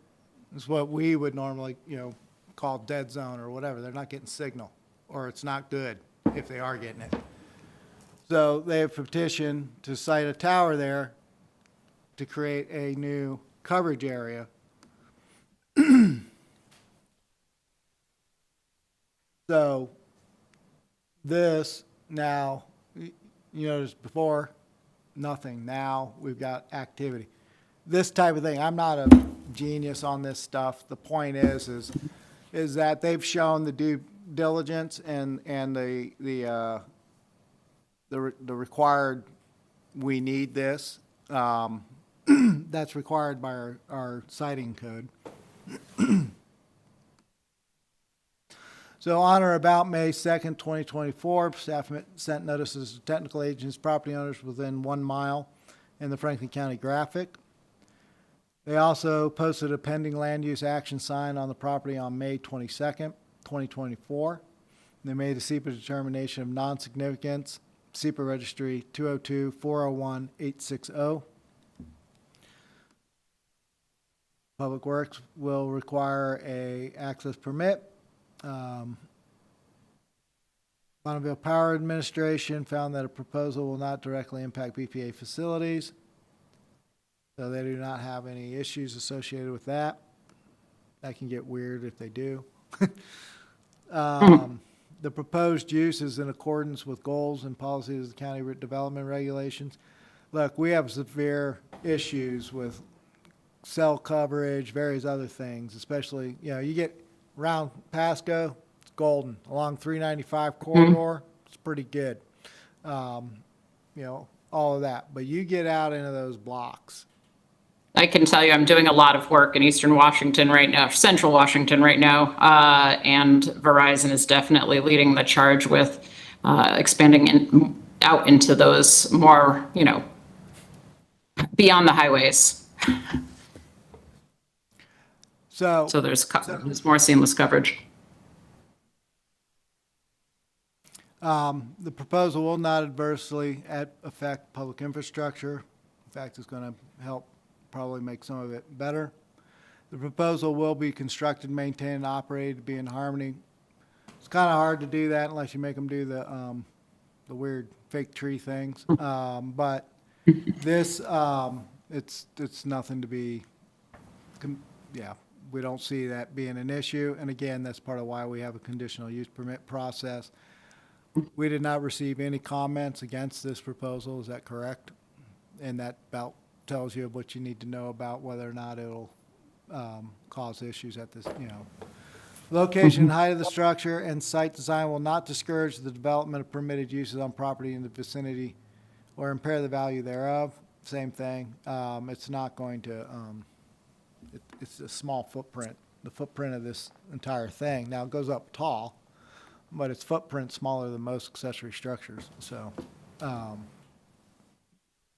[SPEAKER 2] is what we would normally, call dead zone or whatever. They're not getting signal, or it's not good if they are getting it. So they have petitioned to site a tower there to create a new coverage area. So this now, notice before, nothing. Now we've got activity. This type of thing, I'm not a genius on this stuff. The point is that they've shown the due diligence and the required, we need this. That's required by our citing code. So on or about May 2nd, 2024, staff sent notices to technical agents, property owners within 1 mile in the Franklin County Graphic. They also posted a pending land use action sign on the property on May 22nd, 2024. They made a SEPA determination of non-significance, SEPA registry 202-401-860. Public Works will require a access permit. Bonneville Power Administration found that a proposal will not directly impact BPA facilities, so they do not have any issues associated with that. That can get weird if they do. The proposed use is in accordance with goals and policies of the county development regulations. Look, we have severe issues with cell coverage, various other things, especially, you get around Pasco, it's golden. Along 395 corridor, it's pretty good. All of that. But you get out into those blocks.
[SPEAKER 4] I can tell you I'm doing a lot of work in Eastern Washington right now, Central Washington right now, and Verizon is definitely leading the charge with expanding out into those more, beyond the highways.
[SPEAKER 2] So
[SPEAKER 4] there's more seamless coverage.
[SPEAKER 2] the proposal will not adversely affect public infrastructure. In fact, it's going to help probably make some of it better. The proposal will be constructed, maintained, and operated to be in harmony. It's kind of hard to do that unless you make them do the weird fake tree things. But this, it's nothing to be, yeah, we don't see that being an issue. And again, that's part of why we have a conditional use permit process. We did not receive any comments against this proposal. Is that correct? And that about tells you what you need to know about whether or not it'll cause issues at this, Location, height of the structure, and site design will not discourage the development of permitted uses on property in the vicinity or impair the value thereof. Same thing. It's not going to, it's a small footprint, the footprint of this entire thing. Now, it goes up tall, but its footprint's smaller than most accessory structures, so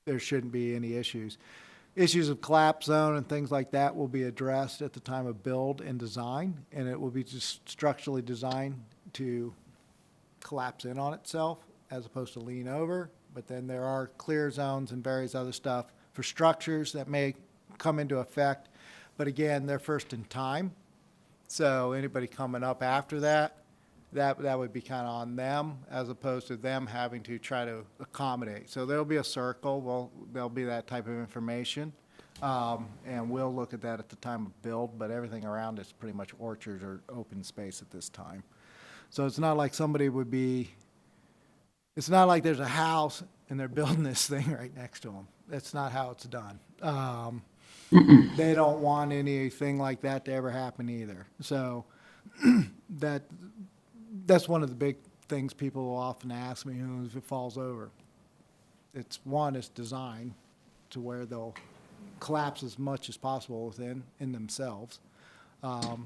[SPEAKER 2] there shouldn't be any issues. Issues of collapse zone and things like that will be addressed at the time of build and design, and it will be just structurally designed to collapse in on itself as opposed to lean over. But then there are clear zones and various other stuff for structures that may come into effect. But again, they're first in time. So anybody coming up after that, that would be kind of on them as opposed to them having to try to accommodate. So there'll be a circle, well, there'll be that type of information. And we'll look at that at the time of build, but everything around it's pretty much orchards or open space at this time. So it's not like somebody would be, it's not like there's a house and they're building this thing right next to them. That's not how it's done. They don't want anything like that to ever happen either. So that's one of the big things people will often ask me, if it falls over. It's design to where they'll collapse as much as possible in themselves. And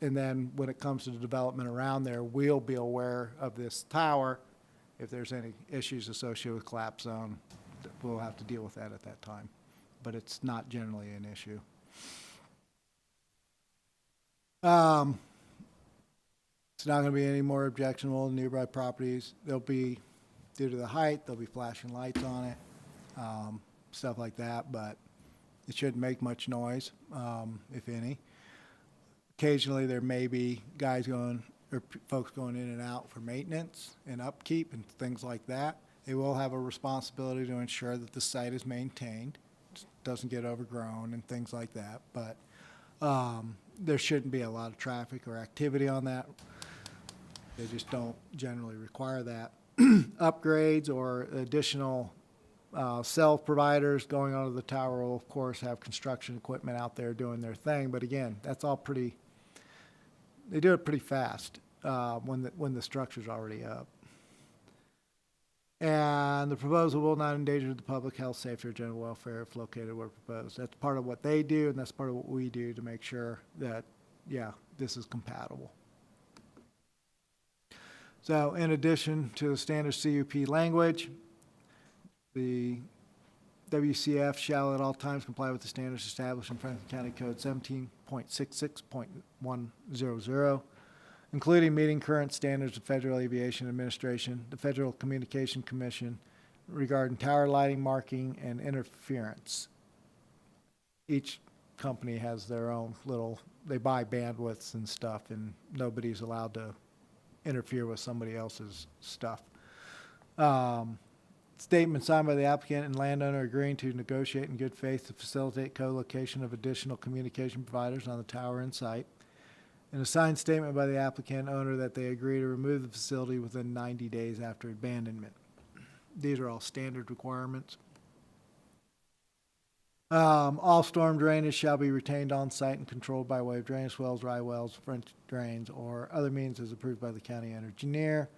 [SPEAKER 2] then when it comes to the development around there, we'll be aware of this tower. If there's any issues associated with collapse zone, we'll have to deal with that at that time. But it's not generally an issue. It's not going to be any more objectionable to nearby properties. They'll be, due to the height, there'll be flashing lights on it, stuff like that, but it shouldn't make much noise, if any. Occasionally, there may be guys going, or folks going in and out for maintenance and upkeep and things like that. They will have a responsibility to ensure that the site is maintained, doesn't get overgrown and things like that, but there shouldn't be a lot of traffic or activity on that. They just don't generally require that. Upgrades or additional Cell providers going onto the tower will, of course, have construction equipment out there doing their thing. But again, that's all they do it pretty fast when the structure's already up. And the proposal will not endanger the public health, safety, or general welfare if located where proposed. That's part of what they do, and that's part of what we do to make sure that, yeah, this is compatible. So in addition to the standard CUP language, the WCF shall at all times comply with the standards established in Franklin County Code 17.66.100, including meeting current standards of Federal Aviation Administration, the Federal Communication Commission regarding tower lighting, marking, and interference. Each company has their own they buy bandwidths and stuff, and nobody's allowed to interfere with somebody else's stuff. Statement signed by the applicant and landowner agreeing to negotiate in good faith to facilitate co-location of additional communication providers on the tower and site. And a signed statement by the applicant owner that they agree to remove the facility within 90 days after abandonment. These are all standard requirements. All storm drainage shall be retained on site and controlled by way of drainage wells, rye wells, French drains, or other means as approved by the county engineer.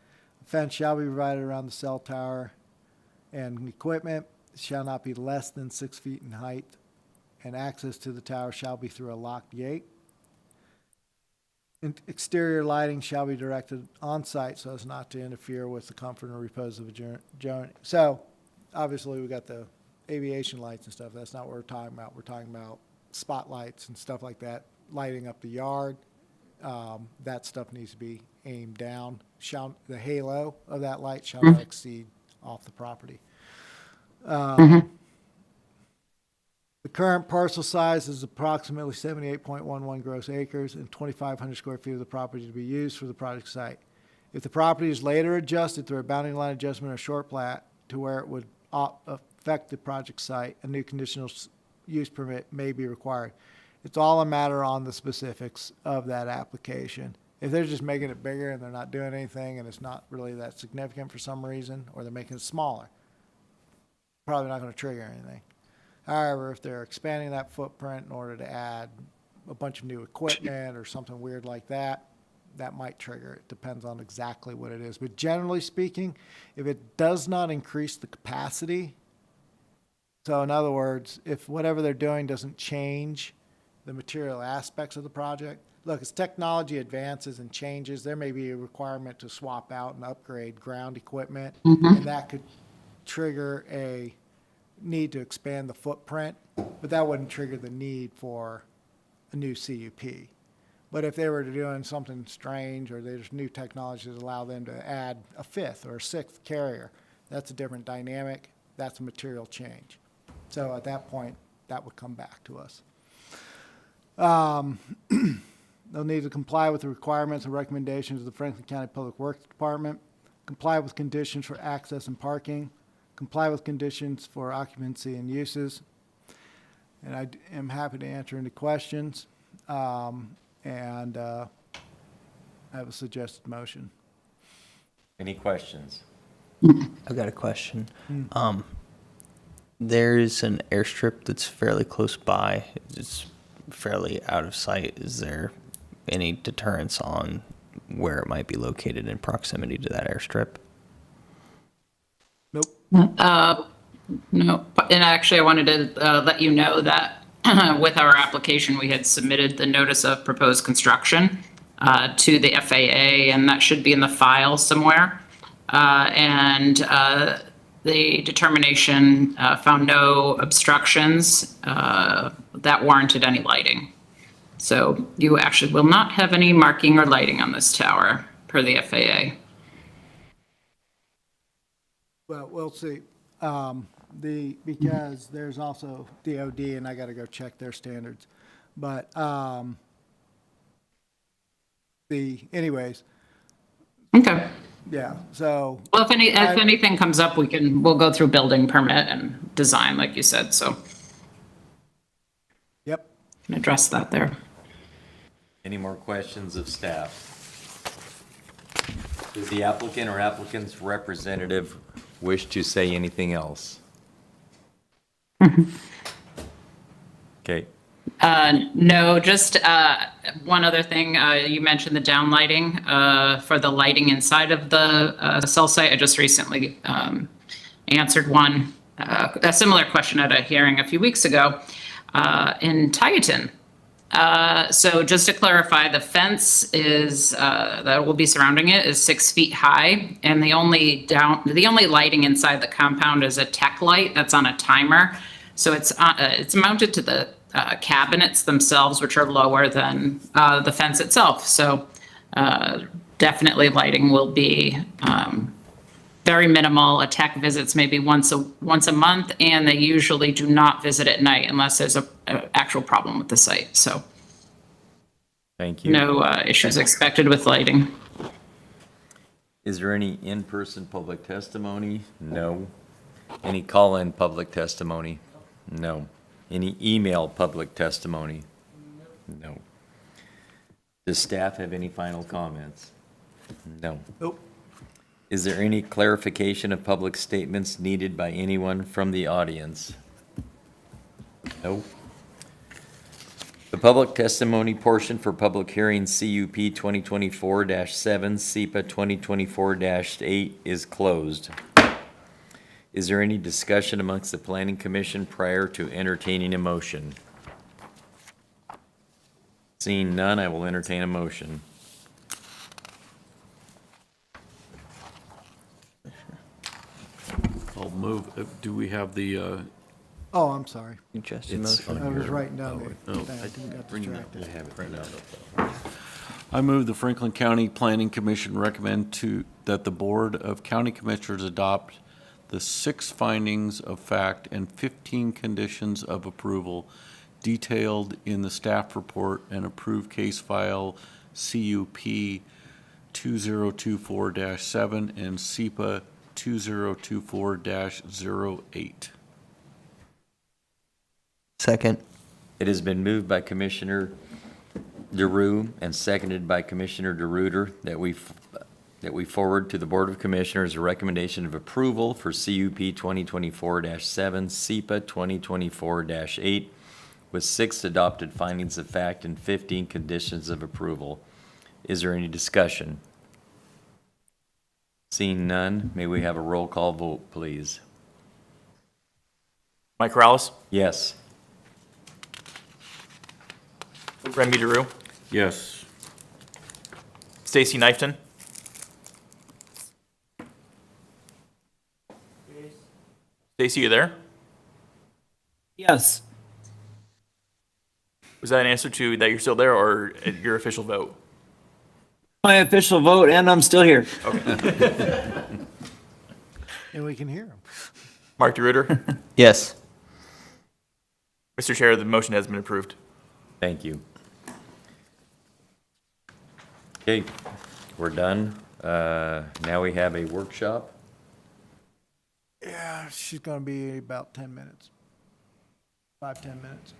[SPEAKER 2] A fence shall be provided around the cell tower and equipment. It shall not be less than 6 feet in height, and access to the tower shall be through a locked gate. Exterior lighting shall be directed on site so as not to interfere with the comfort and repose of a journey. So, obviously, we got the aviation lights and stuff. That's not what we're talking about. We're talking about spotlights and stuff like that, lighting up the yard. That stuff needs to be aimed down. The halo of that light shall not exceed off the property. The current parcel size is approximately 78.11 gross acres and 2,500 square feet of the property to be used for the project site. If the property is later adjusted through a boundary line adjustment or short plat to where it would affect the project site, a new conditional use permit may be required. It's all a matter on the specifics of that application. If they're just making it bigger and they're not doing anything and it's not really that significant for some reason, or they're making it smaller, probably not going to trigger anything. However, if they're expanding that footprint in order to add a bunch of new equipment or something weird like that, that might trigger it. Depends on exactly what it is. But generally speaking, if it does not increase the capacity, so in other words, if whatever they're doing doesn't change the material aspects of the project, look, as technology advances and changes, there may be a requirement to swap out and upgrade ground equipment, and that could trigger a need to expand the footprint, but that wouldn't trigger the need for a new CUP. But if they were doing something strange or there's new technologies that allow them to add a fifth or a sixth carrier, that's a different dynamic. That's a material change. So at that point, that would come back to us. They'll need to comply with the requirements and recommendations of the Franklin County Public Works Department, comply with conditions for access and parking, comply with conditions for occupancy and uses. And I am happy to answer any questions. I have a suggested motion.
[SPEAKER 5] Any questions?
[SPEAKER 7] I've got a question. There's an airstrip that's fairly close by. It's fairly out of sight. Is there any deterrence on where it might be located in proximity to that airstrip?
[SPEAKER 2] Nope.
[SPEAKER 4] No, and actually I wanted to let you know that with our application, we had submitted the notice of proposed construction to the FAA, and that should be in the file somewhere. The determination found no obstructions that warranted any lighting. So you actually will not have any marking or lighting on this tower per the FAA.
[SPEAKER 2] Well, we'll see. Because there's also DOD, and I got to go check their standards. But anyways,
[SPEAKER 4] Okay.
[SPEAKER 2] yeah. So
[SPEAKER 4] Well, if anything comes up, we'll go through building permit and design, like you said, so
[SPEAKER 2] yep.
[SPEAKER 4] can address that there.
[SPEAKER 5] Any more questions of staff? Does the applicant or applicant's representative wish to say anything else? Okay,
[SPEAKER 4] No, just one other thing. You mentioned the downlighting for the lighting inside of the cell site. I just recently answered a similar question at a hearing a few weeks ago in Tyson. So just to clarify, the fence that will be surrounding it is 6 feet high, and the only lighting inside the compound is a tech light that's on a timer. So it's mounted to the cabinets themselves, which are lower than the fence itself. So definitely lighting will be very minimal. A tech visits maybe once a month, and they usually do not visit at night unless there's an actual problem with the site. So
[SPEAKER 5] thank you.
[SPEAKER 4] no issues expected with lighting.
[SPEAKER 5] Is there any in-person public testimony? No. Any call-in public testimony? No. Any email public testimony? No. Does staff have any final comments? No.
[SPEAKER 2] Nope.
[SPEAKER 5] Is there any clarification of public statements needed by anyone from the audience? No. The public testimony portion for public hearing CUP 2024-7, SEPA 2024-8 is closed. Is there any discussion amongst the Planning Commission prior to entertaining a motion? Seeing none, I will entertain a motion.
[SPEAKER 1] I'll move, do we have the,
[SPEAKER 2] Oh, I'm sorry.
[SPEAKER 7] Suggested
[SPEAKER 5] It's
[SPEAKER 7] motion.
[SPEAKER 2] I was writing down
[SPEAKER 1] oh,
[SPEAKER 2] the
[SPEAKER 1] I
[SPEAKER 2] thing.
[SPEAKER 1] didn't
[SPEAKER 2] Got
[SPEAKER 1] bring that.
[SPEAKER 2] distracted.
[SPEAKER 1] I have it printed out. I move the Franklin County Planning Commission recommend that the Board of County Commissioners adopt the 6 findings of fact and 15 conditions of approval detailed in the staff report and approved case file CUP 2024-7 and SEPA 2024-08.
[SPEAKER 7] Second.
[SPEAKER 5] It has been moved by Commissioner DeRue and seconded by Commissioner DeRuiter that we forward to the Board of Commissioners a recommendation of approval for CUP 2024-7, SEPA 2024-8, with 6 adopted findings of fact and 15 conditions of approval. Is there any discussion? Seeing none, may we have a roll call vote, please?
[SPEAKER 6] Mike Corrales,
[SPEAKER 5] Yes.
[SPEAKER 6] Remy DeRue,
[SPEAKER 1] Yes.
[SPEAKER 6] Stacy Knifton, Stacy, you there?
[SPEAKER 8] Yes.
[SPEAKER 6] Was that an answer to that you're still there, or your official vote?
[SPEAKER 8] My official vote, and I'm still here.
[SPEAKER 2] And we can hear them.
[SPEAKER 6] Mark DeRuiter?
[SPEAKER 7] Yes.
[SPEAKER 6] Mr. Chair, the motion has been approved.
[SPEAKER 5] Thank you. Okay, we're done. Now we have a workshop.
[SPEAKER 2] Yeah, she's gonna be about 10 minutes. 5-10 minutes.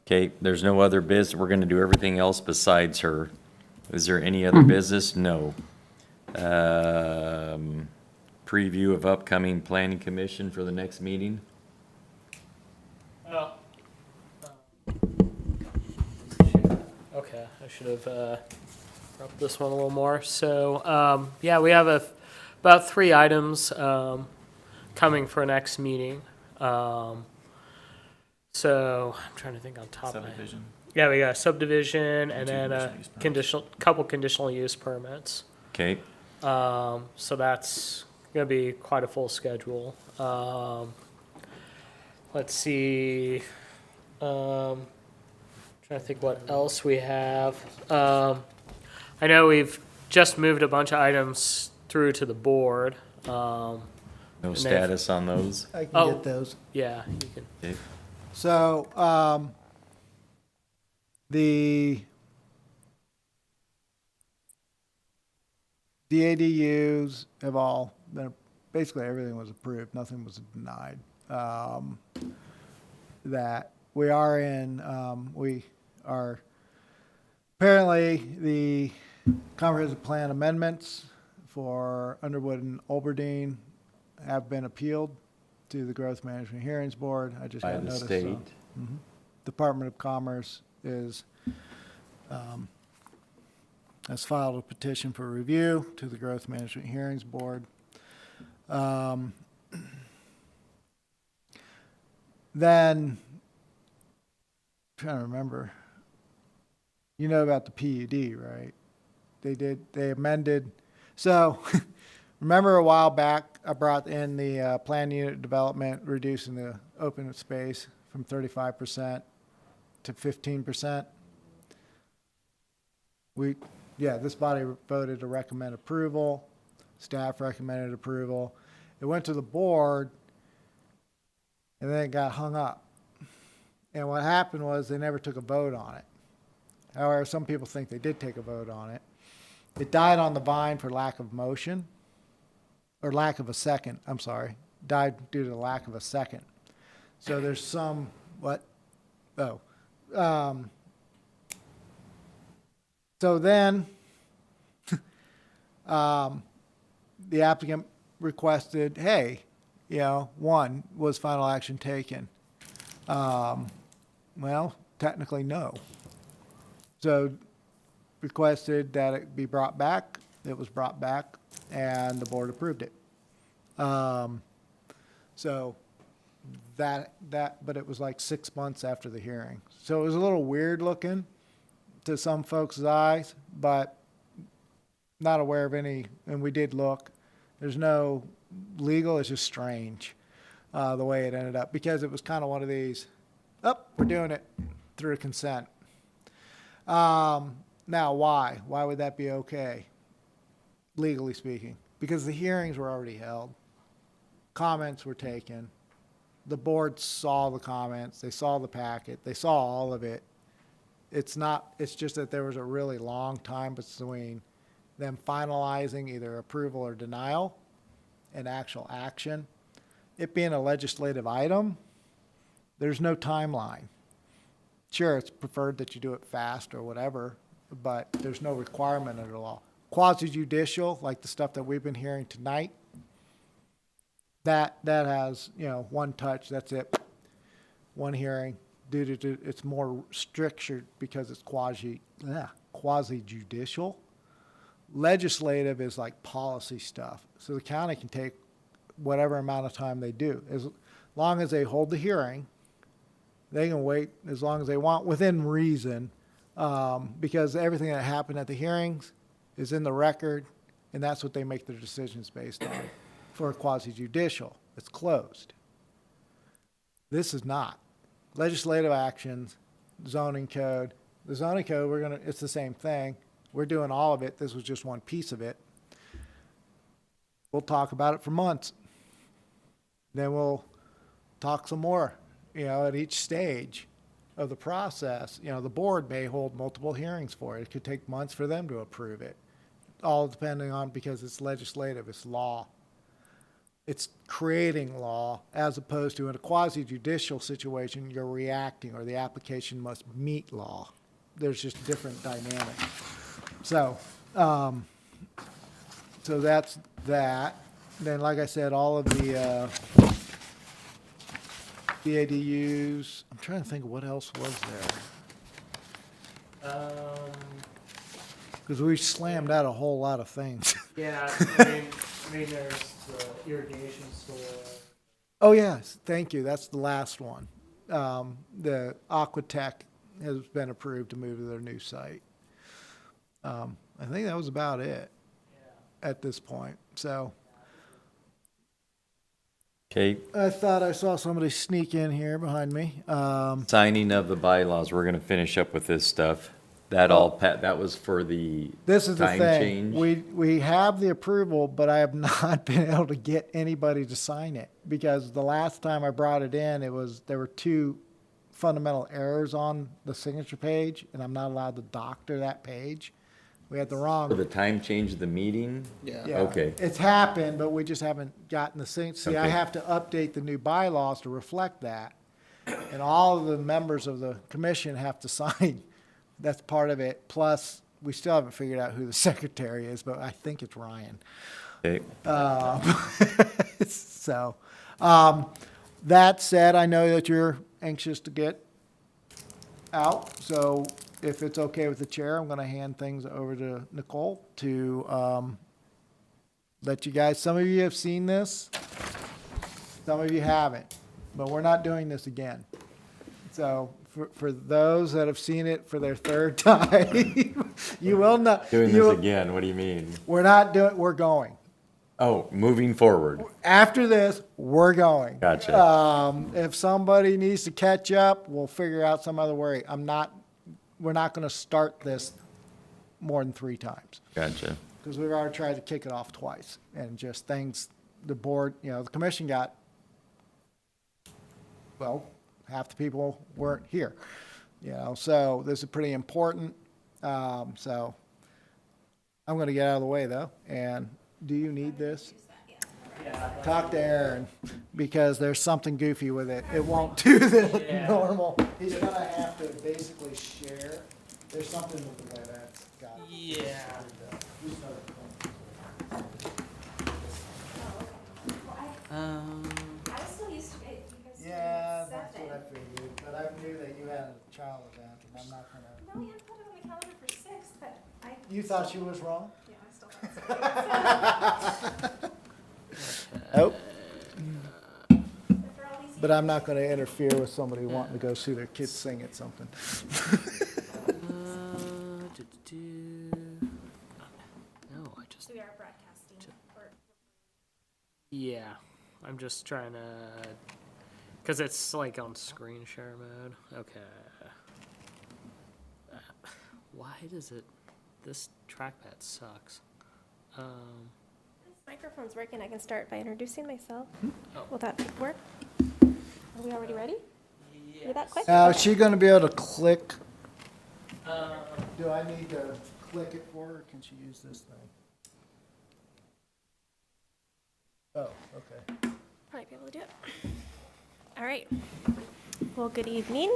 [SPEAKER 5] Okay, there's no other business. We're going to do everything else besides her. Is there any other business? No. Preview of upcoming planning commission for the next meeting?
[SPEAKER 3] Okay, I should have brought this one a little more. So, yeah, we have about 3 items coming for next meeting. So I'm trying to think on top of my head.
[SPEAKER 6] Subdivision.
[SPEAKER 3] Yeah, we got a subdivision and
[SPEAKER 6] two
[SPEAKER 3] then a couple conditional use permits.
[SPEAKER 5] Okay,
[SPEAKER 3] So that's gonna be quite a full schedule. Let's see. Trying to think what else we have. I know we've just moved a bunch of items through to the board.
[SPEAKER 5] no
[SPEAKER 3] then-
[SPEAKER 5] status on those?
[SPEAKER 2] I can
[SPEAKER 3] Oh.
[SPEAKER 2] get those.
[SPEAKER 3] Yeah, you can.
[SPEAKER 5] Okay.
[SPEAKER 2] So, the ADUs have all been, basically everything was approved, nothing was denied. That we are apparently the comprehensive plan amendments for Underwood and Olberdine have been appealed to the Growth Management Hearings Board. I just
[SPEAKER 1] By
[SPEAKER 2] got
[SPEAKER 1] the
[SPEAKER 2] notice.
[SPEAKER 1] state.
[SPEAKER 2] Department of Commerce has filed a petition for review to the Growth Management Hearings Board. Then, trying to remember, you know about the PUD, right? They amended, so, remember a while back, I brought in the plan unit development, reducing the open space from 35% to 15%. This body voted to recommend approval. Staff recommended approval. It went to the board, and then it got hung up. And what happened was they never took a vote on it. However, some people think they did take a vote on it. It died on the vine for lack of motion, or lack of a second, I'm sorry. Died due to the lack of a second. So there's some, what? Oh. So then, the applicant requested, hey, one, was final action taken? Well, technically, no. So requested that it be brought back. It was brought back, and the board approved it. So but it was like 6 months after the hearing. So it was a little weird looking to some folks' eyes, but not aware of any, and we did look. There's no legal, it's just strange, the way it ended up, because it was kind of one of these, we're doing it through consent. Now, why? Why would that be okay, legally speaking? Because the hearings were already held. Comments were taken. The board saw the comments. They saw the packet. They saw all of it. It's just that there was a really long time between them finalizing either approval or denial and actual action. It being a legislative item, there's no timeline. Sure, it's preferred that you do it fast or whatever, but there's no requirement under the law. Quasi-judicial, like the stuff that we've been hearing tonight, that has, one touch, that's it. One hearing, due to it's more structured because it's quasi-judicial. Legislative is like policy stuff. So the county can take whatever amount of time they do. As long as they hold the hearing, they can wait as long as they want within reason, because everything that happened at the hearings is in the record, and that's what they make their decisions based on. For a quasi-judicial, it's closed. This is not. Legislative actions, zoning code. The zoning code, it's the same thing. We're doing all of it. This was just one piece of it. We'll talk about it for months. Then we'll talk some more, at each stage of the process. The board may hold multiple hearings for it. It could take months for them to approve it. All depending on, because it's legislative, it's law. It's creating law, as opposed to in a quasi-judicial situation, you're reacting, or the application must meet law. There's just different dynamics. So that's that. Then, like I said, all of the ADUs. I'm trying to think of what else was there. Because we slammed out a whole lot of things.
[SPEAKER 3] Yeah, there's the irrigation store.
[SPEAKER 2] Oh, yes, thank you. That's the last one. The Aquatech has been approved to move to their new site. I think that was about it at this point. So
[SPEAKER 5] Okay,
[SPEAKER 2] I thought I saw somebody sneak in here behind me.
[SPEAKER 5] signing of the bylaws, we're gonna finish up with this stuff. That was for the
[SPEAKER 2] This is the
[SPEAKER 5] time
[SPEAKER 2] thing.
[SPEAKER 5] change?
[SPEAKER 2] We have the approval, but I have not been able to get anybody to sign it, because the last time I brought it in, there were two fundamental errors on the signature page, and I'm not allowed to doctor that page. We had the wrong.
[SPEAKER 5] For the time change of the meeting?
[SPEAKER 2] Yeah.
[SPEAKER 5] Okay.
[SPEAKER 2] It's happened, but we just haven't gotten the thing. See, I
[SPEAKER 5] Okay.
[SPEAKER 2] have to update the new bylaws to reflect that. And all of the members of the commission have to sign. That's part of it. Plus, we still haven't figured out who the secretary is, but I think it's Ryan.
[SPEAKER 5] Okay.
[SPEAKER 2] So, That said, I know that you're anxious to get out, so if it's okay with the chair, I'm going to hand things over to Nicole to let you guys, some of you have seen this, some of you haven't, but we're not doing this again. So for those that have seen it for their third time, you will not.
[SPEAKER 5] Doing
[SPEAKER 2] you
[SPEAKER 5] this
[SPEAKER 2] will-
[SPEAKER 5] again, what do you mean?
[SPEAKER 2] We're not doing, we're going.
[SPEAKER 5] Oh, moving forward.
[SPEAKER 2] After this, we're going.
[SPEAKER 5] Gotcha.
[SPEAKER 2] If somebody needs to catch up, we'll figure out some other way. We're not going to start this more than 3 times.
[SPEAKER 5] Gotcha.
[SPEAKER 2] Because we've already tried to kick it off twice, and just things, the board, the commission got, well, half the people weren't here, so this is pretty important. So I'm going to get out of the way, though, and do you need this? Talk to Aaron, because there's something goofy with it. It won't do the normal. He's going to have to basically share. There's something with the way that's got.
[SPEAKER 3] Yeah.
[SPEAKER 9] I was still used to it. You guys
[SPEAKER 2] Yeah,
[SPEAKER 9] set
[SPEAKER 2] that's what
[SPEAKER 9] it.
[SPEAKER 2] I figured, but I knew that you had a child event, and I'm not gonna.
[SPEAKER 9] No, we had put it on the calendar for 6, but I.
[SPEAKER 2] You thought she was wrong?
[SPEAKER 9] Yeah, I still thought so.
[SPEAKER 2] Nope.
[SPEAKER 9] But for all these
[SPEAKER 2] But I'm not gonna interfere with somebody wanting to go see their kids sing at something.
[SPEAKER 3] No, I just,
[SPEAKER 9] we are broadcasting.
[SPEAKER 3] yeah, I'm just trying to, because it's like on screen share mode. Okay. Why does it, this trackpad sucks.
[SPEAKER 9] This microphone's working. I can start by introducing myself.
[SPEAKER 3] Oh.
[SPEAKER 9] Will that work? Are we already ready? You're that quick?
[SPEAKER 2] Now, is she gonna be able to click? Do I need to click it for her, or can she use this thing? Oh, okay.
[SPEAKER 9] Probably be able to do it. All right. Well, good evening.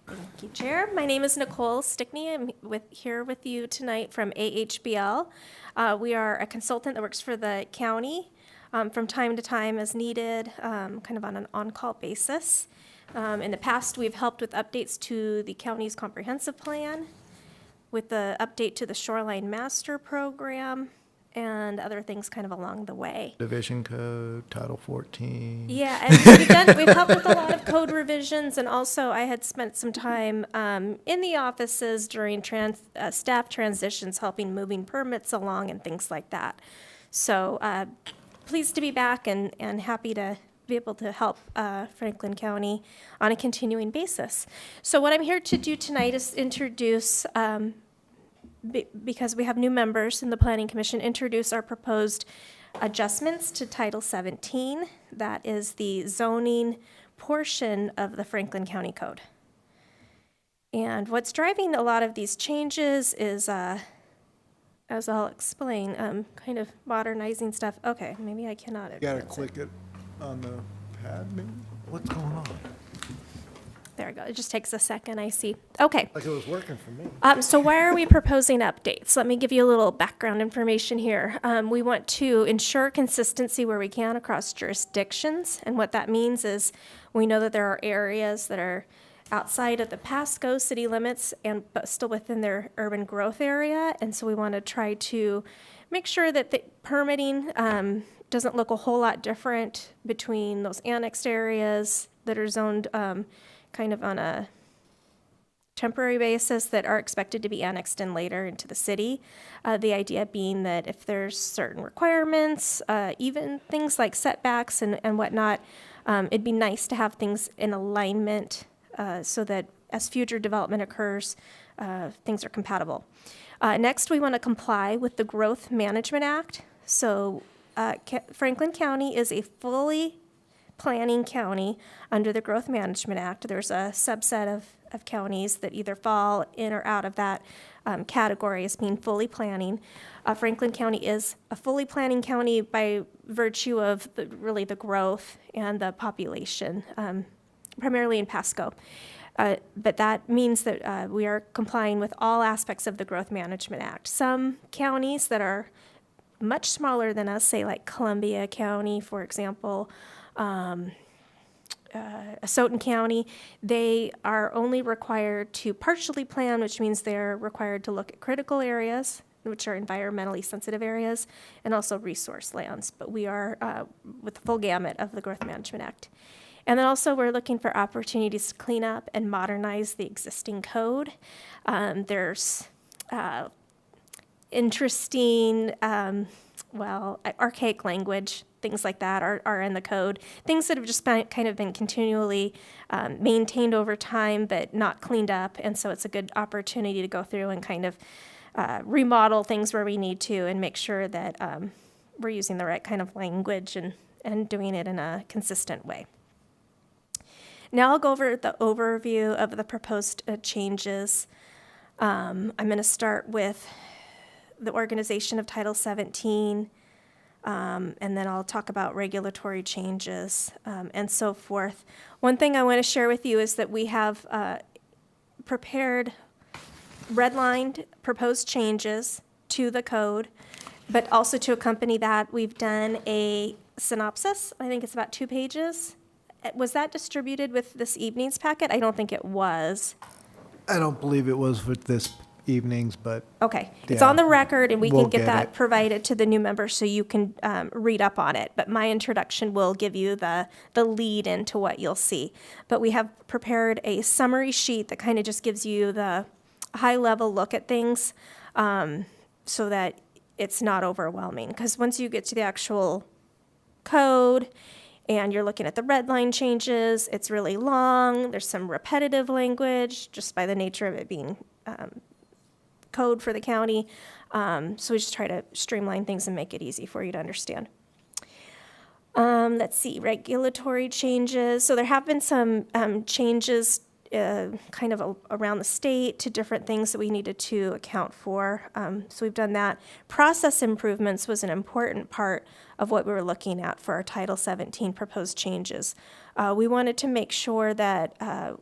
[SPEAKER 9] Thank you, Chair. My name is Nicole Stickney. I'm here with you tonight from AHBL. We are a consultant that works for the county from time to time as needed, kind of on an on-call basis. In the past, we've helped with updates to the county's comprehensive plan, with the update to the Shoreline Master Program, and other things kind of along the way.
[SPEAKER 2] Division code, Title 14.
[SPEAKER 9] Yeah, and we've helped with a lot of code revisions, and also I had spent some time in the offices during staff transitions, helping moving permits along and things like that. So pleased to be back and happy to be able to help Franklin County on a continuing basis. So what I'm here to do tonight is introduce, because we have new members in the Planning Commission, introduce our proposed adjustments to Title 17. That is the zoning portion of the Franklin County Code. And what's driving a lot of these changes is, as I'll explain, kind of modernizing stuff. Okay, maybe I cannot.
[SPEAKER 2] You gotta click it on the pad, maybe? What's going on?
[SPEAKER 9] There we go. It just takes a second, I see. Okay.
[SPEAKER 2] Like it was working for me.
[SPEAKER 9] So why are we proposing updates? Let me give you a little background information here. We want to ensure consistency where we can across jurisdictions. And what that means is we know that there are areas that are outside of the Pasco city limits but still within their urban growth area. And so we want to try to make sure that the permitting doesn't look a whole lot different between those annexed areas that are zoned kind of on a temporary basis that are expected to be annexed in later into the city. The idea being that if there's certain requirements, even things like setbacks and whatnot, it'd be nice to have things in alignment so that as future development occurs, things are compatible. Next, we want to comply with the Growth Management Act. So Franklin County is a fully planning county under the Growth Management Act. There's a subset of counties that either fall in or out of that category as being fully planning. Franklin County is a fully planning county by virtue of really the growth and the population, primarily in Pasco. But that means that we are complying with all aspects of the Growth Management Act. Some counties that are much smaller than us, say like Columbia County, for example, Asotin County, they are only required to partially plan, which means they're required to look at critical areas, which are environmentally sensitive areas, and also resource lands. But we are with the full gamut of the Growth Management Act. And then also we're looking for opportunities to clean up and modernize the existing code. There's interesting, archaic language, things like that are in the code. Things that have just kind of been continually maintained over time, but not cleaned up. And so it's a good opportunity to go through and kind of remodel things where we need to and make sure that we're using the right kind of language and doing it in a consistent way. Now I'll go over the overview of the proposed changes. I'm going to start with the organization of Title 17, and then I'll talk about regulatory changes and so forth. One thing I want to share with you is that we have prepared redlined proposed changes to the code, but also to accompany that, we've done a synopsis. I think it's about 2 pages. Was that distributed with this evening's packet? I don't think it was.
[SPEAKER 2] I don't believe it was with this evening's, but
[SPEAKER 9] Okay, it's
[SPEAKER 2] Yeah,
[SPEAKER 9] on the record, and we
[SPEAKER 2] we'll
[SPEAKER 9] can get
[SPEAKER 2] get
[SPEAKER 9] that
[SPEAKER 2] it.
[SPEAKER 9] provided to the new members so you can read up on it. But my introduction will give you the lead into what you'll see. But we have prepared a summary sheet that kind of just gives you the high-level look at things so that it's not overwhelming. Because once you get to the actual code and you're looking at the red line changes, it's really long. There's some repetitive language just by the nature of it being code for the county. So we just try to streamline things and make it easy for you to understand. Let's see, regulatory changes. So there have been some changes kind of around the state to different things that we needed to account for. So we've done that. Process improvements was an important part of what we were looking at for our Title 17 proposed changes. We wanted to make sure that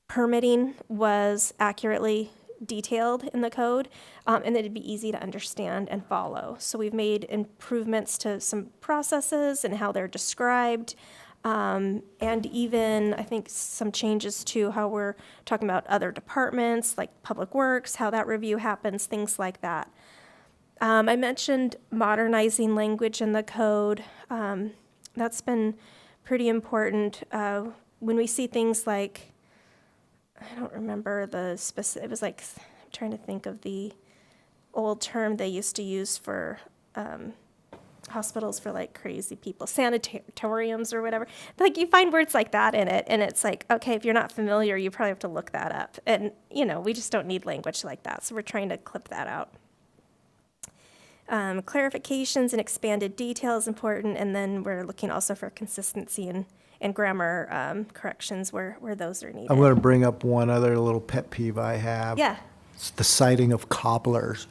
[SPEAKER 9] permitting was accurately detailed in the code, and that it'd be easy to understand and follow. So we've made improvements to some processes and how they're described, and even, I think, some changes to how we're talking about other departments, like Public Works, how that review happens, things like that. I mentioned modernizing language in the code. That's been pretty important. When we see things like, I don't remember the specific, it was like, I'm trying to think of the old term they used to use for hospitals for like crazy people, sanatoriums or whatever. Like you find words like that in it, and it's like, okay, if you're not familiar, you probably have to look that up. And, we just don't need language like that, so we're trying to clip that out. Clarifications and expanded detail is important, and then we're looking also for consistency and grammar corrections where those are needed.
[SPEAKER 2] I'm going to bring up one other little pet peeve I have.
[SPEAKER 9] Yeah.
[SPEAKER 2] It's the citing of cobblers.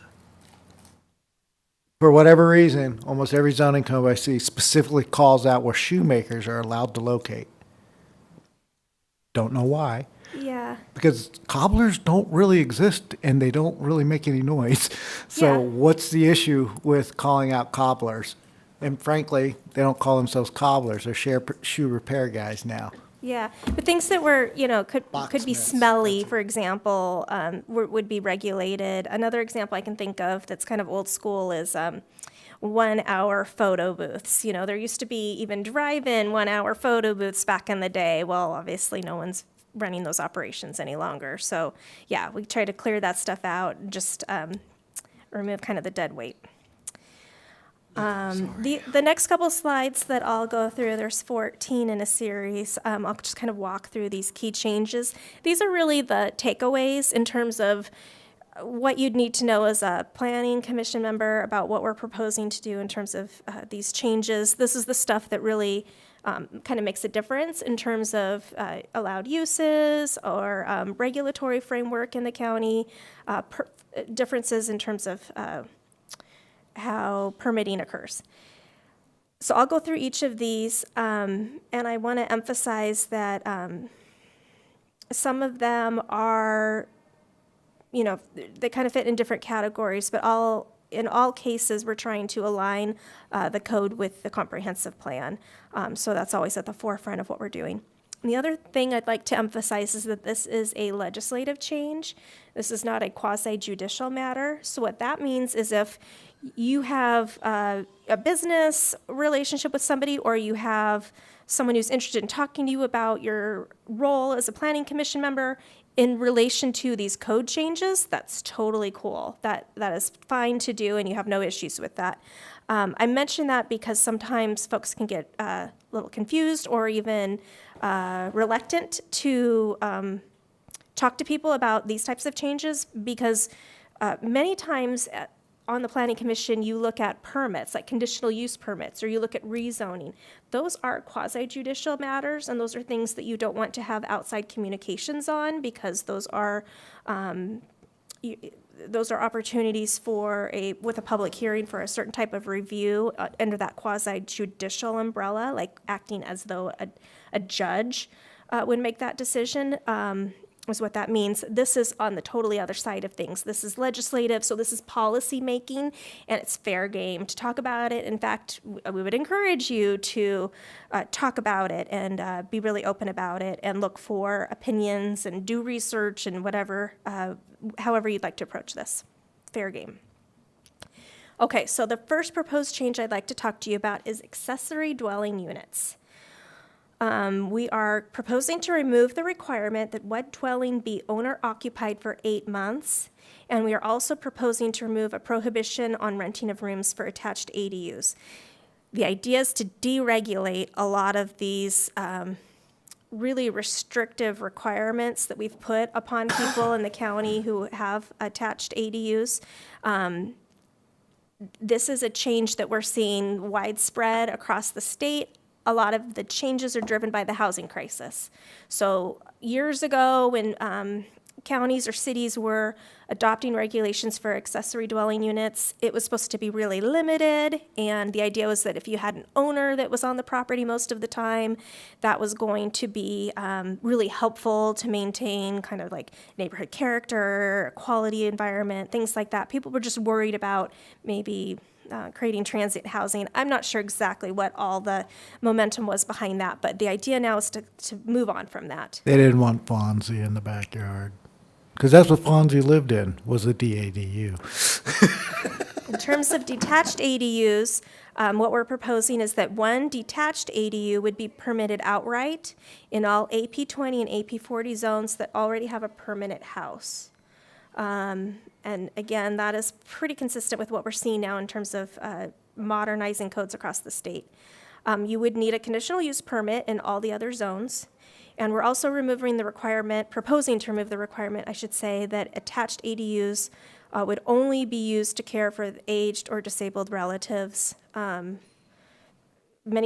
[SPEAKER 2] For whatever reason, almost every zoning code I see specifically calls out where shoemakers are allowed to locate. Don't know why.
[SPEAKER 9] Yeah.
[SPEAKER 2] Because cobblers don't really exist and they don't really make any noise. So
[SPEAKER 9] Yeah.
[SPEAKER 2] what's the issue with calling out cobblers? And frankly, they don't call themselves cobblers. They're shoe repair guys now.
[SPEAKER 9] Yeah, but things that were, could be
[SPEAKER 2] Locksmiths,
[SPEAKER 9] smelly, for example, would be regulated. Another example I can think of that's kind of old school is 1-hour photo booths. There used to be even drive-in 1-hour photo booths back in the day. Well, obviously no one's running those operations any longer. So yeah, we try to clear that stuff out and just remove kind of the dead weight. The next couple slides that I'll go through, there's 14 in a series. I'll just kind of walk through these key changes. These are really the takeaways in terms of what you'd need to know as a planning commission member about what we're proposing to do in terms of these changes. This is the stuff that really kind of makes a difference in terms of allowed uses or regulatory framework in the county, differences in terms of how permitting occurs. So I'll go through each of these, and I want to emphasize that some of them are, they kind of fit in different categories, but I'll in all cases, we're trying to align the code with the comprehensive plan. So that's always at the forefront of what we're doing. And the other thing I'd like to emphasize is that this is a legislative change. This is not a quasi-judicial matter. So what that means is if you have a business relationship with somebody, or you have someone who's interested in talking to you about your role as a planning commission member in relation to these code changes, that's totally cool. That is fine to do, and you have no issues with that. I mention that because sometimes folks can get a little confused or even reluctant to talk to people about these types of changes, because many times on the Planning Commission, you look at permits, like conditional use permits, or you look at rezoning. Those are quasi-judicial matters, and those are things that you don't want to have outside communications on, because those are opportunities for with a public hearing for a certain type of review under that quasi-judicial umbrella, like acting as though a judge would make that decision. Is what that means. This is on the totally other side of things. This is legislative, so this is policy making, and it's fair game to talk about it. In fact, we would encourage you to talk about it and be really open about it, and look for opinions and do research and whatever, however you'd like to approach this. Fair game. Okay, so the first proposed change I'd like to talk to you about is accessory dwelling units. We are proposing to remove the requirement that one dwelling be owner-occupied for 8 months, and we are also proposing to remove a prohibition on renting of rooms for attached ADUs. The idea is to deregulate a lot of these really restrictive requirements that we've put upon people in the county who have attached ADUs. This is a change that we're seeing widespread across the state. A lot of the changes are driven by the housing crisis. So years ago, when counties or cities were adopting regulations for accessory dwelling units, it was supposed to be really limited, and the idea was that if you had an owner that was on the property most of the time, that was going to be really helpful to maintain kind of like neighborhood character, quality environment, things like that. People were just worried about maybe creating transit housing. I'm not sure exactly what all the momentum was behind that, but the idea now is to move on from that.
[SPEAKER 2] They didn't want Fonzie in the backyard. Because that's what Fonzie lived in, was a DADU.
[SPEAKER 9] In terms of detached ADUs, what we're proposing is that one detached ADU would be permitted outright in all AP 20 and AP 40 zones that already have a permanent house. And again, that is pretty consistent with what we're seeing now in terms of modernizing codes across the state. You would need a conditional use permit in all the other zones. And we're also removing the requirement, proposing to remove the requirement, I should say, that attached ADUs would only be used to care for aged or disabled relatives. Many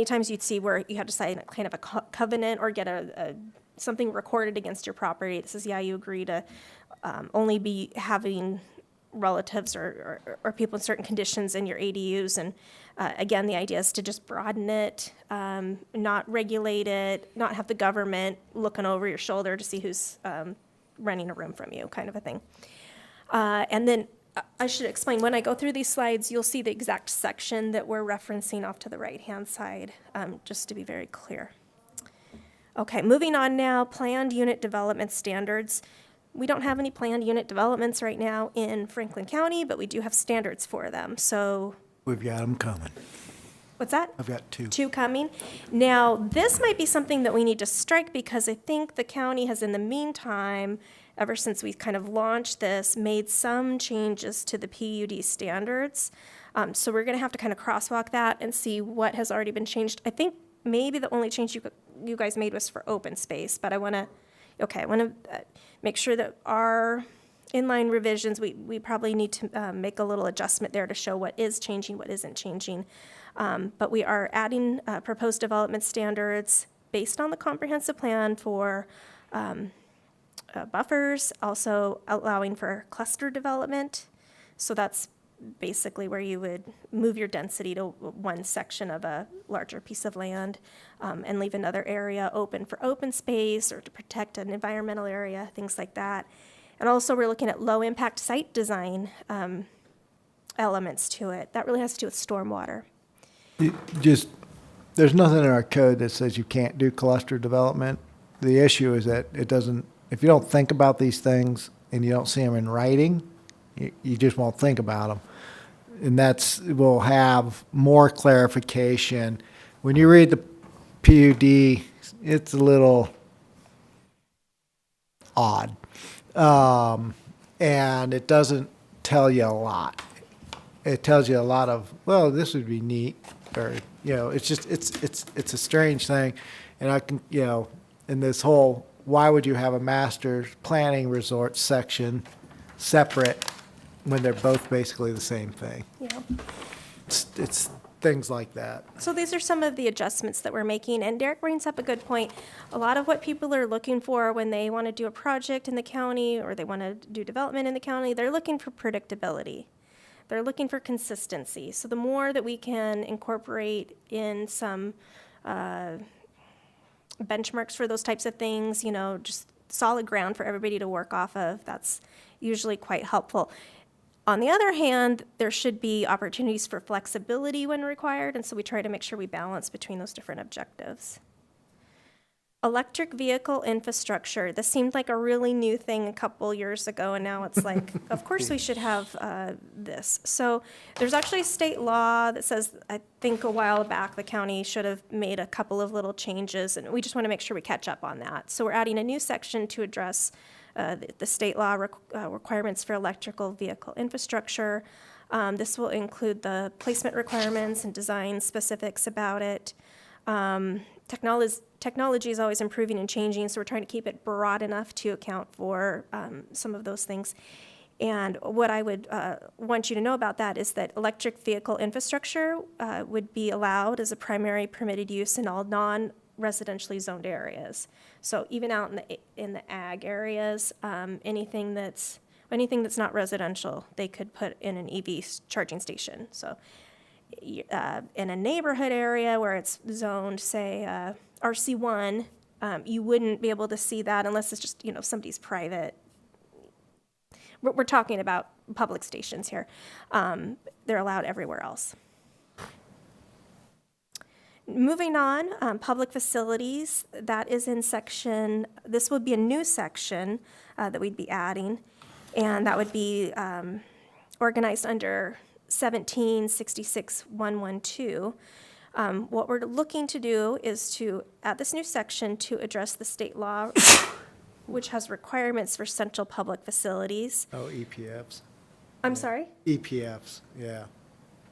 [SPEAKER 9] times you'd see where you have to sign kind of a covenant or get something recorded against your property that says, yeah, you agree to only be having relatives or people in certain conditions in your ADUs. And again, the idea is to just broaden it, not regulate it, not have the government looking over your shoulder to see who's renting a room from you, kind of a thing. And then I should explain, when I go through these slides, you'll see the exact section that we're referencing off to the right-hand side, just to be very clear. Okay, moving on now, planned unit development standards. We don't have any planned unit developments right now in Franklin County, but we do have standards for them. So,
[SPEAKER 2] We've got them coming.
[SPEAKER 9] what's that?
[SPEAKER 2] I've got two.
[SPEAKER 9] Two coming. Now, this might be something that we need to strike, because I think the county has, in the meantime, ever since we kind of launched this, made some changes to the PUD standards. So we're going to have to kind of crosswalk that and see what has already been changed. I think maybe the only change you guys made was for open space, but I want to make sure that our inline revisions, we probably need to make a little adjustment there to show what is changing, what isn't changing. But we are adding proposed development standards based on the comprehensive plan for buffers, also allowing for cluster development. So that's basically where you would move your density to one section of a larger piece of land and leave another area open for open space or to protect an environmental area, things like that. And also we're looking at low impact site design elements to it. That really has to do with stormwater.
[SPEAKER 2] Just, there's nothing in our code that says you can't do cluster development. The issue is that it doesn't, if you don't think about these things and you don't see them in writing, you just won't think about them. And we'll have more clarification. When you read the PUD, it's a little odd. And it doesn't tell you a lot. It tells you a lot of, well, this would be neat, or, it's just, it's a strange thing. And I can, in this whole, why would you have a master planning resort section separate when they're both basically the same thing?
[SPEAKER 9] Yeah.
[SPEAKER 2] It's things like that.
[SPEAKER 9] So these are some of the adjustments that we're making, and Derek brings up a good point. A lot of what people are looking for when they want to do a project in the county or they want to do development in the county, they're looking for predictability. They're looking for consistency. So the more that we can incorporate in some benchmarks for those types of things, just solid ground for everybody to work off of, that's usually quite helpful. On the other hand, there should be opportunities for flexibility when required, and so we try to make sure we balance between those different objectives. Electric vehicle infrastructure. This seemed like a really new thing a couple years ago, and now it's like, of course we should have this. So there's actually a state law that says, I think a while back, the county should have made a couple of little changes, and we just want to make sure we catch up on that. So we're adding a new section to address the state law requirements for electrical vehicle infrastructure. This will include the placement requirements and design specifics about it. Technology is always improving and changing, so we're trying to keep it broad enough to account for some of those things. And what I would want you to know about that is that electric vehicle infrastructure would be allowed as a primary permitted use in all non-residentially zoned areas. So even out in the ag areas, anything that's not residential, they could put in an EV charging station. So in a neighborhood area where it's zoned, say, RC1, you wouldn't be able to see that unless it's just, somebody's private. We're talking about public stations here. They're allowed everywhere else. Moving on, public facilities, that is in section, this would be a new section that we'd be adding, and that would be organized under 1766-112. What we're looking to do is to add this new section to address the state law, which has requirements for central public facilities.
[SPEAKER 2] Oh, EPFs.
[SPEAKER 9] I'm sorry?
[SPEAKER 2] EPFs, yeah.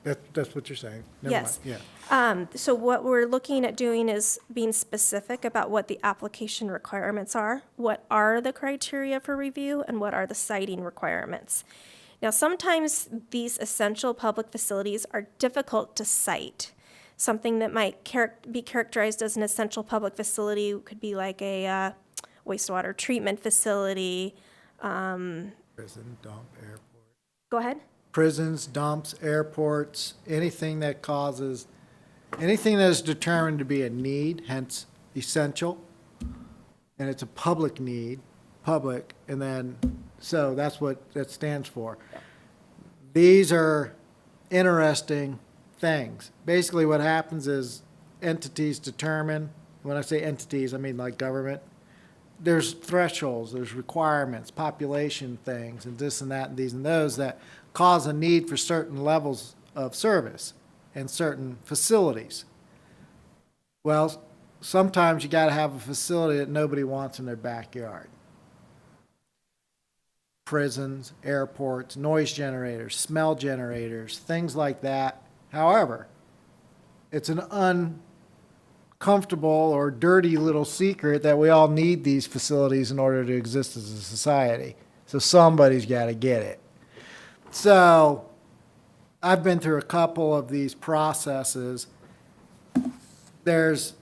[SPEAKER 2] That's what you're saying. Never
[SPEAKER 9] Yes.
[SPEAKER 2] mind. Yeah.
[SPEAKER 9] So what we're looking at doing is being specific about what the application requirements are, what are the criteria for review, and what are the siting requirements. Now, sometimes these essential public facilities are difficult to cite. Something that might be characterized as an essential public facility could be like a wastewater treatment facility.
[SPEAKER 2] Prison, dump, airport.
[SPEAKER 9] Go ahead.
[SPEAKER 2] Prisons, dumps, airports, anything that is determined to be a need, hence essential, and it's a public need, and then, so that's what that stands for. These are interesting things. Basically what happens is entities determine, when I say entities, I mean like government, there's thresholds, there's requirements, population things, and this and that and these and those that cause a need for certain levels of service and certain facilities. Well, sometimes you got to have a facility that nobody wants in their backyard. Prisons, airports, noise generators, smell generators, things like that. However, it's an uncomfortable or dirty little secret that we all need these facilities in order to exist as a society. So somebody's got to get it. So I've been through a couple of these processes. There's,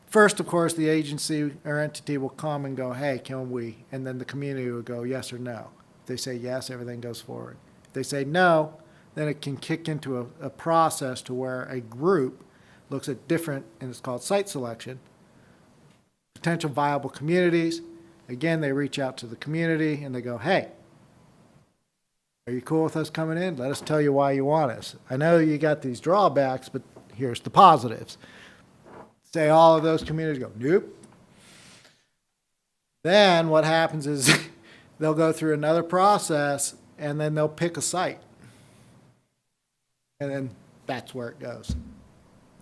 [SPEAKER 2] first, of course, the agency or entity will come and go, hey, can we? And then the community will go yes or no. If they say yes, everything goes forward. If they say no, then it can kick into a process to where a group looks at different, and it's called site selection, potential viable communities. Again, they reach out to the community and they go, hey, Are you cool with us coming in? Let us tell you why you want us. I know you got these drawbacks, but here's the positives. Say all of those communities go, nope. Then what happens is they'll go through another process and then they'll pick a site. And then that's where it goes.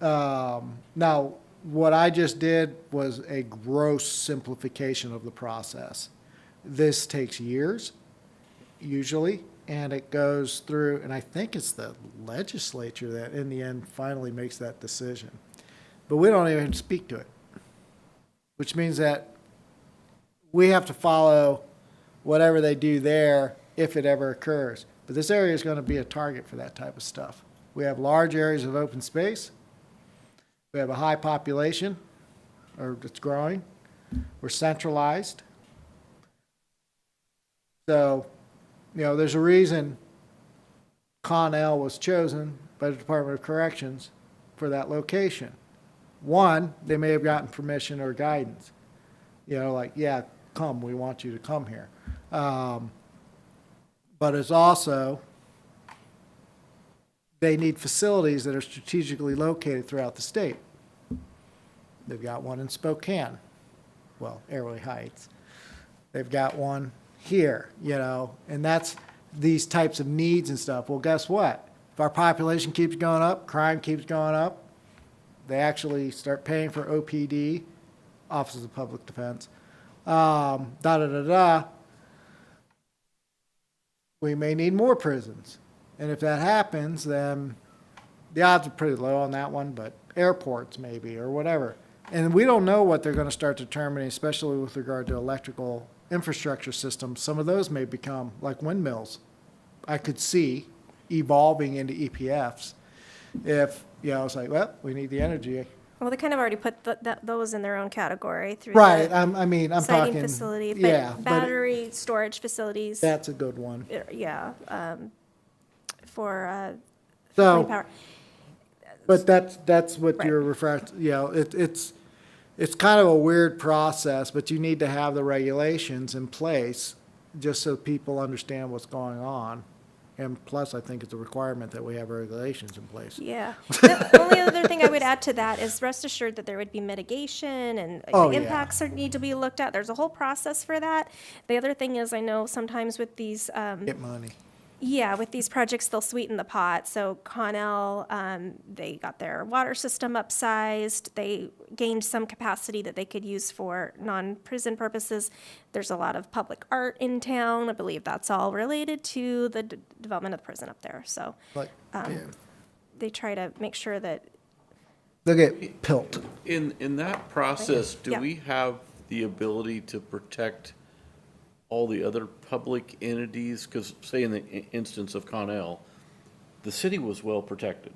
[SPEAKER 2] Now, what I just did was a gross simplification of the process. This takes years, usually, and it goes through, and I think it's the legislature that in the end finally makes that decision. But we don't even speak to it, which means that we have to follow whatever they do there if it ever occurs. But this area is going to be a target for that type of stuff. We have large areas of open space. We have a high population, or it's growing. We're centralized. So, you know, there's a reason Connell was chosen by the Department of Corrections for that location. One, they may have gotten permission or guidance. You know, like, yeah, come, we want you to come here. But it's also, they need facilities that are strategically located throughout the state. They've got one in Spokane, well, Airway Heights. They've got one here, you know, and that's these types of needs and stuff. Well, guess what? If our population keeps going up, crime keeps going up, they actually start paying for OPD, Offices of Public Defense, we may need more prisons. And if that happens, then the odds are pretty low on that one, but airports maybe, or whatever. And we don't know what they're going to start determining, especially with regard to electrical infrastructure systems. Some of those may become like windmills. I could see evolving into EPFs if, you know, it's like, well, we need the energy.
[SPEAKER 9] Well, they kind of already put those in their own category through
[SPEAKER 2] Right,
[SPEAKER 9] the
[SPEAKER 2] I mean, I'm
[SPEAKER 9] siting
[SPEAKER 2] talking.
[SPEAKER 9] facility, but
[SPEAKER 2] Yeah, but
[SPEAKER 9] battery storage facilities.
[SPEAKER 2] that's a good one.
[SPEAKER 9] Yeah, for clean
[SPEAKER 2] So,
[SPEAKER 9] power.
[SPEAKER 2] but that's what
[SPEAKER 9] Right.
[SPEAKER 2] you're referring to, you know, it's kind of a weird process, but you need to have the regulations in place just so people understand what's going on. And plus, I think it's a requirement that we have regulations in place.
[SPEAKER 9] Yeah. The only other thing I would add to that is rest assured that there would be mitigation and
[SPEAKER 2] Oh,
[SPEAKER 9] the
[SPEAKER 2] yeah.
[SPEAKER 9] impacts need to be looked at. There's a whole process for that. The other thing is I know sometimes with these,
[SPEAKER 2] Get money.
[SPEAKER 9] yeah, with these projects, they'll sweeten the pot. So Connell, they got their water system upsized. They gained some capacity that they could use for non-prison purposes. There's a lot of public art in town. I believe that's all related to the development of the prison up there. So
[SPEAKER 2] Like, yeah.
[SPEAKER 9] they try to make sure that,
[SPEAKER 2] They'll get pilt.
[SPEAKER 1] In that process, do
[SPEAKER 9] Yeah.
[SPEAKER 1] we have the ability to protect all the other public entities? Because say in the instance of Connell, the city was well protected.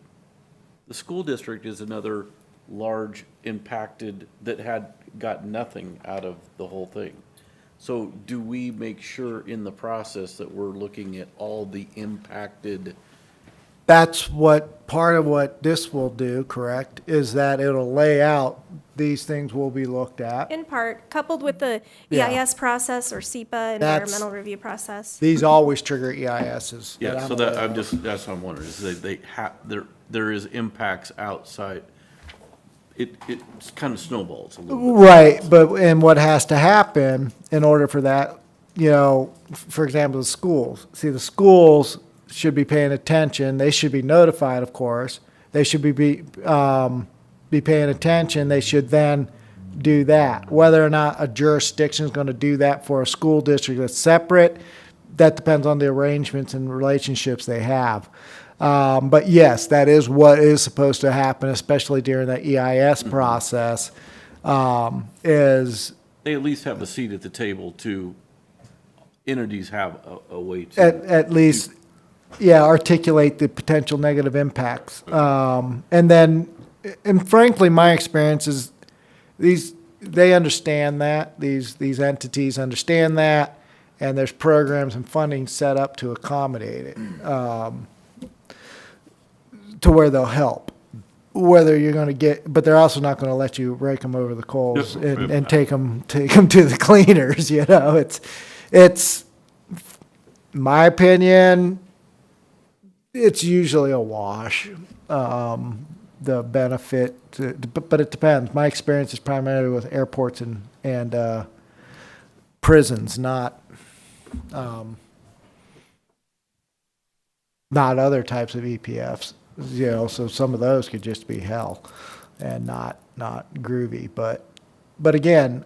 [SPEAKER 1] The school district is another large impacted that had got nothing out of the whole thing. So do we make sure in the process that we're looking at all the impacted?
[SPEAKER 2] That's what, part of what this will do, correct, is that it'll lay out, these things will be looked at.
[SPEAKER 9] in part, coupled with the
[SPEAKER 2] Yeah.
[SPEAKER 9] EIS process or SEPA environmental review process.
[SPEAKER 2] These always trigger EISs.
[SPEAKER 1] Yeah,
[SPEAKER 2] I'm
[SPEAKER 1] so that,
[SPEAKER 2] aware
[SPEAKER 1] I'm
[SPEAKER 2] of.
[SPEAKER 1] just, that's what I'm wondering, is they have, there is impacts outside. It's kind of snowballs a little bit.
[SPEAKER 2] Right, but, and what has to happen in order for that, you know, for example, the schools. See, the schools should be paying attention, they should be notified, of course. They should be paying attention, they should then do that. Whether or not a jurisdiction is going to do that for a school district that's separate, that depends on the arrangements and relationships they have. But yes, that is what is supposed to happen, especially during the EIS process, is
[SPEAKER 1] They at least have a seat at the table to, entities have a way to.
[SPEAKER 2] at least, yeah, articulate the potential negative impacts. And then, and frankly, my experience is they understand that, these entities understand that, and there's programs and funding set up to accommodate it, to where they'll help. Whether you're going to get, but they're also not going to let you rake them over the coals and take them to the cleaners, you know, it's, my opinion, it's usually a wash. The benefit, but it depends. My experience is primarily with airports and prisons, not other types of EPFs. You know, so some of those could just be hell and not groovy. But again,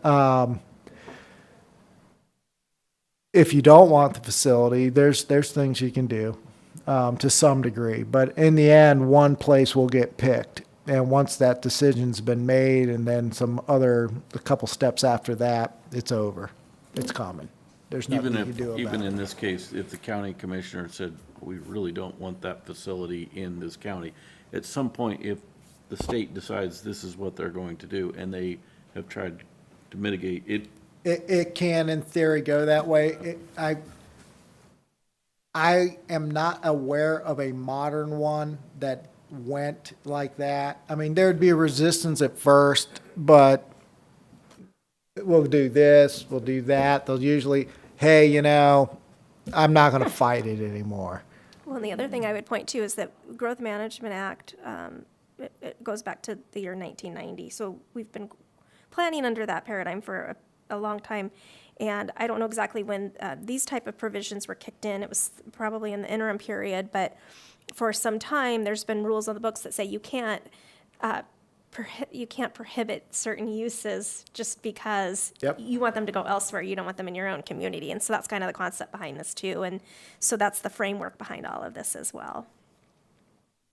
[SPEAKER 2] if you don't want the facility, there's things you can do to some degree. But in the end, one place will get picked. And once that decision's been made, and then a couple steps after that, it's over. It's common. There's nothing you can do about it.
[SPEAKER 1] Even in this case, if the county commissioner said, we really don't want that facility in this county, at some point, if the state decides this is what they're going to do, and they have tried to mitigate it,
[SPEAKER 2] It can, in theory, go that way. I am not aware of a modern one that went like that. I mean, there'd be a resistance at first, but we'll do this, we'll do that. They'll usually, hey, you know, I'm not going to fight it anymore.
[SPEAKER 9] Well, and the other thing I would point to is that Growth Management Act, it goes back to the year 1990. So we've been planning under that paradigm for a long time. And I don't know exactly when these type of provisions were kicked in. It was probably in the interim period, but for some time, there's been rules on the books that say you can't prohibit certain uses just because
[SPEAKER 2] Yep.
[SPEAKER 9] you want them to go elsewhere. You don't want them in your own community. And so that's kind of the concept behind this too. And so that's the framework behind all of this as well.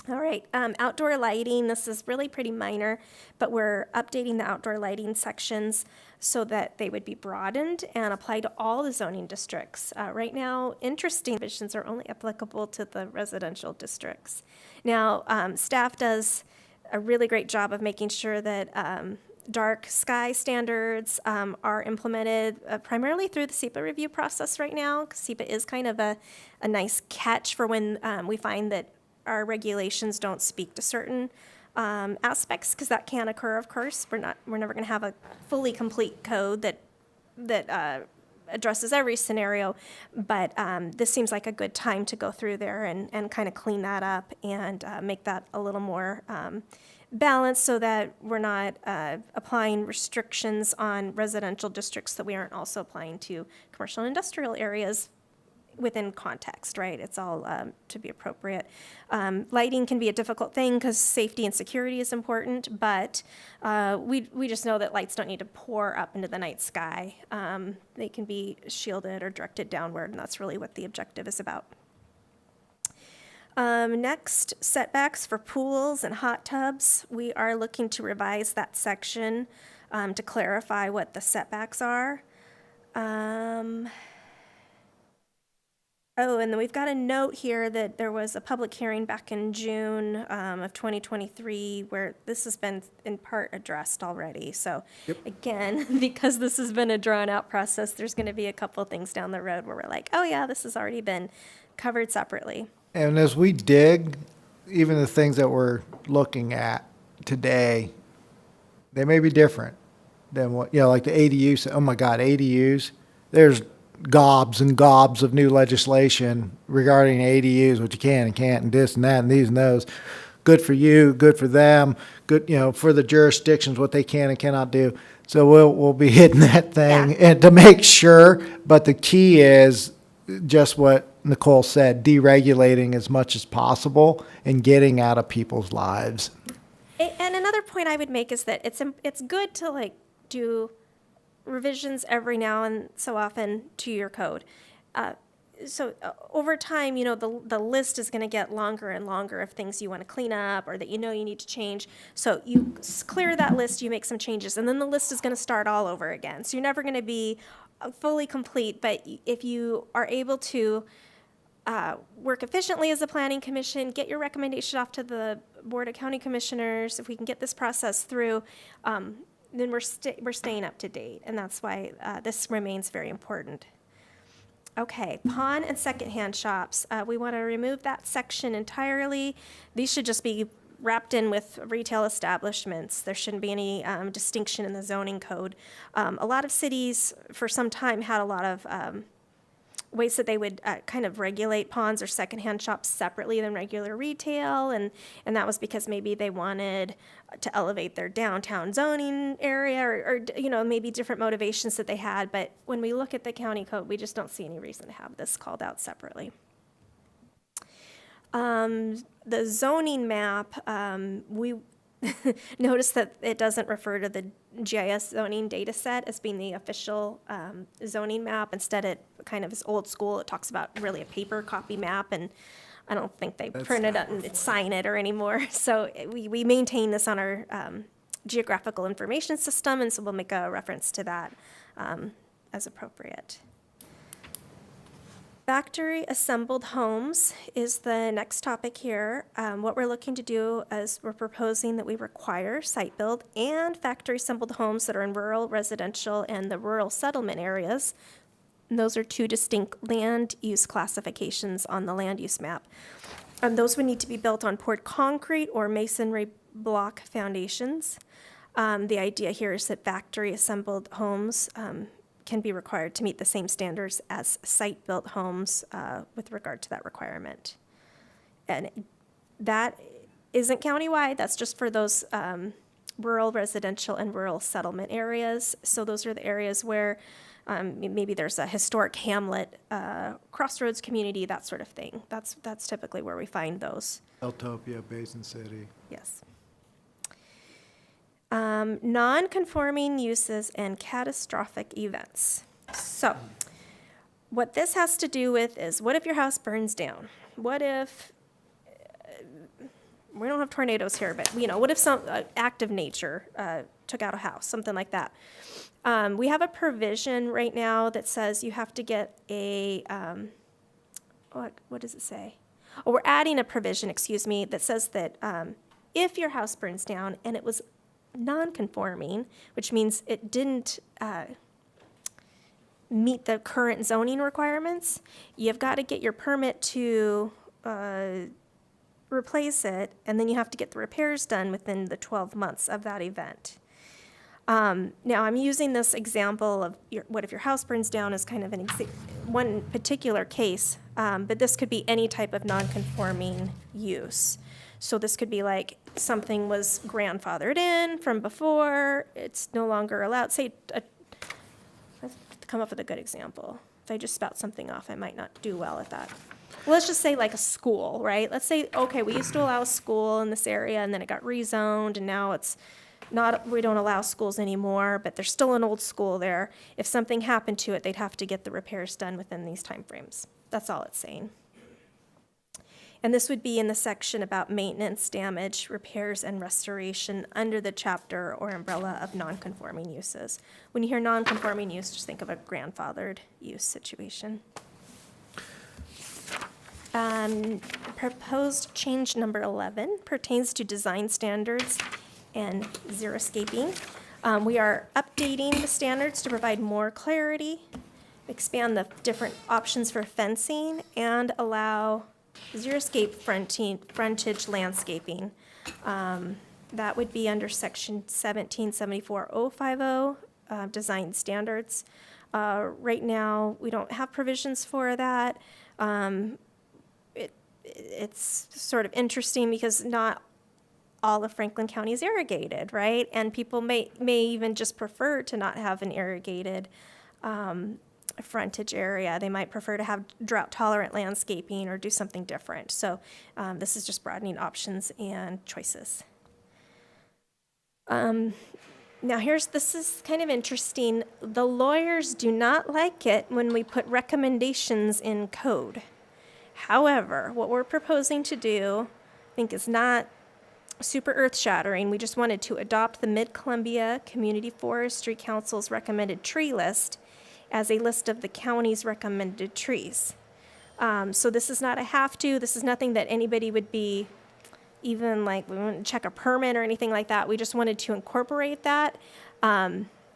[SPEAKER 9] All right, outdoor lighting, this is really pretty minor, but we're updating the outdoor lighting sections so that they would be broadened and apply to all the zoning districts. Right now, interesting provisions are only applicable to the residential districts. Now, staff does a really great job of making sure that dark sky standards are implemented primarily through the SEPA review process right now. SEPA is kind of a nice catch for when we find that our regulations don't speak to certain aspects, because that can occur, of course. We're never going to have a fully complete code that addresses every scenario, but this seems like a good time to go through there and kind of clean that up and make that a little more balanced so that we're not applying restrictions on residential districts that we aren't also applying to commercial and industrial areas within context, right? It's all to be appropriate. Lighting can be a difficult thing because safety and security is important, but we just know that lights don't need to pour up into the night sky. They can be shielded or directed downward, and that's really what the objective is about. Next, setbacks for pools and hot tubs. We are looking to revise that section to clarify what the setbacks are. Oh, and then we've got a note here that there was a public hearing back in June of 2023 where this has been in part addressed already. So again, because this has been a drawn-out process, there's going to be a couple things down the road where we're like, oh yeah, this has already been covered separately.
[SPEAKER 2] And as we dig, even the things that we're looking at today, they may be different than what, like the ADUs. Oh my God, ADUs. There's gobs and gobs of new legislation regarding ADUs, what you can and can't, and this and that and these and those. Good for you, good for them, good, for the jurisdictions, what they can and cannot do. So we'll be hitting that thing and to make sure. But the key is just what Nicole said, deregulating as much as possible and getting out of people's lives.
[SPEAKER 9] And another point I would make is that it's good to do revisions every now and so often to your code. So over time, the list is going to get longer and longer of things you want to clean up or that you need to change. So you clear that list, you make some changes, and then the list is going to start all over again. So you're never going to be fully complete, but if you are able to work efficiently as a planning commission, get your recommendation off to the Board of County Commissioners, if we can get this process through, then we're staying up to date, and that's why this remains very important. Okay, pawn and secondhand shops. We want to remove that section entirely. These should just be wrapped in with retail establishments. There shouldn't be any distinction in the zoning code. A lot of cities for some time had a lot of ways that they would kind of regulate pawns or secondhand shops separately than regular retail, and that was because maybe they wanted to elevate their downtown zoning area, or you know, maybe different motivations that they had. But when we look at the county code, we just don't see any reason to have this called out separately. The zoning map, we notice that it doesn't refer to the GIS zoning data set as being the official zoning map. Instead, it kind of is old school. It talks about really a paper copy map, and I don't think they print it and sign it or anymore. So we maintain this on our geographical information system, and so we'll make a reference to that as appropriate. Factory assembled homes is the next topic here. What we're looking to do is we're proposing that we require site build and factory assembled homes that are in rural, residential, and the rural settlement areas. And those are two distinct land use classifications on the land use map. Those would need to be built on poured concrete or masonry block foundations. The idea here is that factory assembled homes can be required to meet the same standards as site-built homes with regard to that requirement. And that isn't countywide, that's just for those rural, residential, and rural settlement areas. So those are the areas where maybe there's a historic hamlet, crossroads community, that sort of thing. That's typically where we find those.
[SPEAKER 2] Eltopia, Basin City.
[SPEAKER 9] Yes. Non-conforming uses and catastrophic events. So, what this has to do with is, what if your house burns down? What if, we don't have tornadoes here, but, you know, what if some act of nature took out a house, something like that? We have a provision right now that says you have to get a, what does it say? Oh, we're adding a provision, excuse me, that says that if your house burns down and it was non-conforming, which means it didn't meet the current zoning requirements, you've got to get your permit to replace it, and then you have to get the repairs done within the 12 months of that event. Now, I'm using this example of what if your house burns down as kind of one particular case, but this could be any type of non-conforming use. So this could be like something was grandfathered in from before, it's no longer allowed. Say, let's come up with a good example. If I just spout something off, I might not do well at that. Well, let's just say like a school, right? Let's say, okay, we used to allow a school in this area, and then it got rezoned, and now it's not, we don't allow schools anymore, but there's still an old school there. If something happened to it, they'd have to get the repairs done within these timeframes. That's all it's saying. And this would be in the section about maintenance, damage, repairs, and restoration under the chapter or umbrella of non-conforming uses. When you hear non-conforming use, just think of a grandfathered use situation. Proposed change number 11 pertains to design standards and xeriscaping. We are updating the standards to provide more clarity, expand the different options for fencing, and allow xeriscape frontage landscaping. That would be under section 1774050, design standards. Right now, we don't have provisions for that. It's sort of interesting because not all of Franklin County is irrigated, right? And people may even just prefer to not have an irrigated frontage area. They might prefer to have drought-tolerant landscaping or do something different. So this is just broadening options and choices. Now this is kind of interesting. The lawyers do not like it when we put recommendations in code. However, what we're proposing to do, I think, is not super earth-shattering. We just wanted to adopt the Mid-Columbia Community Forestry Council's recommended tree list as a list of the county's recommended trees. So this is not a have to. This is nothing that anybody would be even like, we wouldn't check a permit or anything like that. We just wanted to incorporate that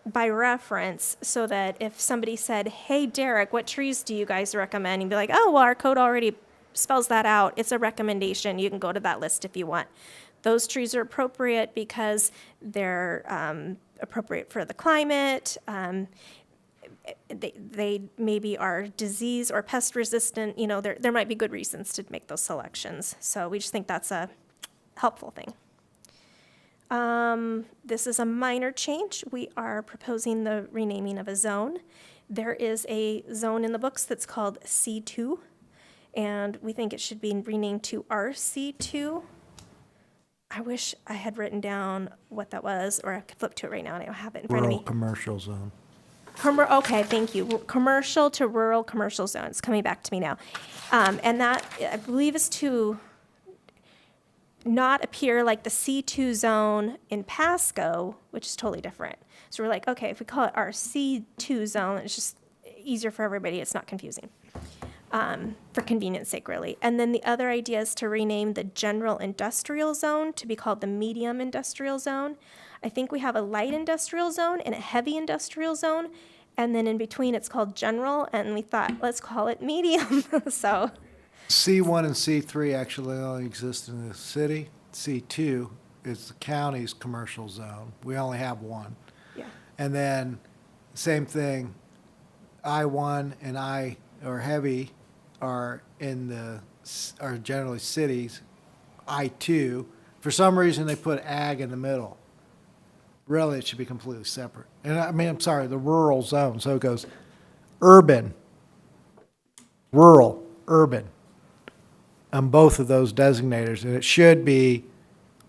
[SPEAKER 9] by reference so that if somebody said, hey, Derek, what trees do you guys recommend? You'd be like, oh, well, our code already spells that out. It's a recommendation. You can go to that list if you want. Those trees are appropriate because they're appropriate for the climate. they maybe are disease or pest resistant, you know, there might be good reasons to make those selections. So we just think that's a helpful thing. This is a minor change. We are proposing the renaming of a zone. There is a zone in the books that's called C2, and we think it should be renamed to RC2. I wish I had written down what that was, or I could flip to it right now, and I don't have it in front of
[SPEAKER 2] Rural
[SPEAKER 9] me.
[SPEAKER 2] commercial zone.
[SPEAKER 9] Okay, thank you. Commercial to rural commercial zone. It's coming back to me now. And that, I believe, is to not appear like the C2 zone in Pasco, which is totally different. So we're like, okay, if we call it our C2 zone, it's just easier for everybody. It's not confusing. For convenience sake, really. And then the other idea is to rename the general industrial zone to be called the medium industrial zone. I think we have a light industrial zone and a heavy industrial zone, and then in between it's called general, and we thought, let's call it medium. So,
[SPEAKER 2] C1 and C3 actually only exist in the city. C2 is the county's commercial zone. We only have one.
[SPEAKER 9] yeah.
[SPEAKER 2] And then, same thing, I1 and I, or heavy, are are generally cities. I2, for some reason they put ag in the middle. Really, it should be completely separate. And I mean, I'm sorry, the rural zone, so it goes urban, rural, urban, on both of those designators. And it should be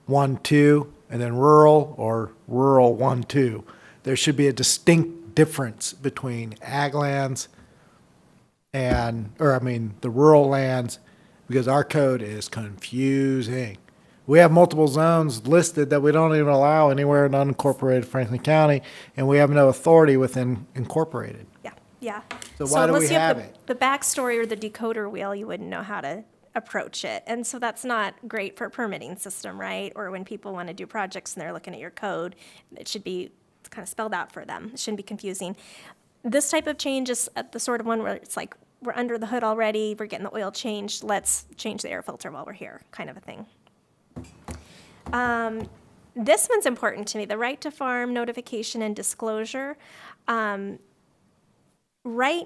[SPEAKER 2] 1, 2, and then rural, or rural 1, 2. There should be a distinct difference between ag lands the rural lands, because our code is confusing. We have multiple zones listed that we don't even allow anywhere in unincorporated Franklin County, and we have no authority within incorporated.
[SPEAKER 9] Yeah, yeah.
[SPEAKER 2] So why do
[SPEAKER 9] unless
[SPEAKER 2] we
[SPEAKER 9] you have
[SPEAKER 2] have it?
[SPEAKER 9] the backstory or the decoder wheel, you wouldn't know how to approach it. And so that's not great for a permitting system, right? Or when people want to do projects and they're looking at your code, it should be kind of spelled out for them. It shouldn't be confusing. This type of change is the sort of one where it's like, we're under the hood already, we're getting the oil changed, let's change the air filter while we're here, kind of a thing. This one's important to me, the right to farm notification and disclosure. Right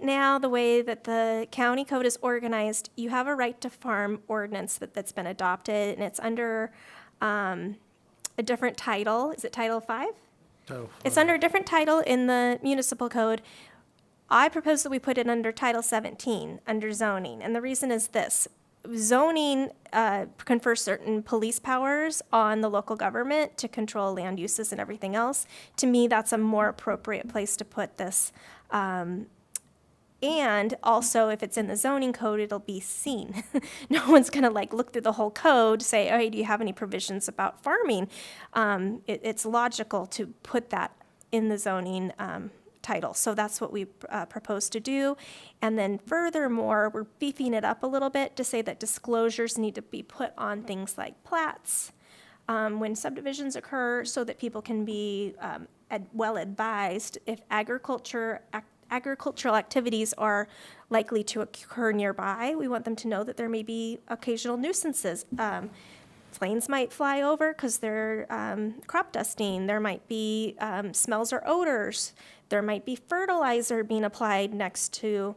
[SPEAKER 9] now, the way that the county code is organized, you have a right to farm ordinance that's been adopted, and it's under a different title. Is it Title 5? It's under a different title in the municipal code. I propose that we put it under Title 17, under zoning, and the reason is this. Zoning confers certain police powers on the local government to control land uses and everything else. To me, that's a more appropriate place to put this. And also, if it's in the zoning code, it'll be seen. No one's going to like look through the whole code, say, oh, hey, do you have any provisions about farming? It's logical to put that in the zoning title. So that's what we propose to do. And then furthermore, we're beefing it up a little bit to say that disclosures need to be put on things like plats when subdivisions occur, so that people can be well advised if agricultural activities are likely to occur nearby. We want them to know that there may be occasional nuisances. Planes might fly over because they're crop dusting. There might be smells or odors. There might be fertilizer being applied next to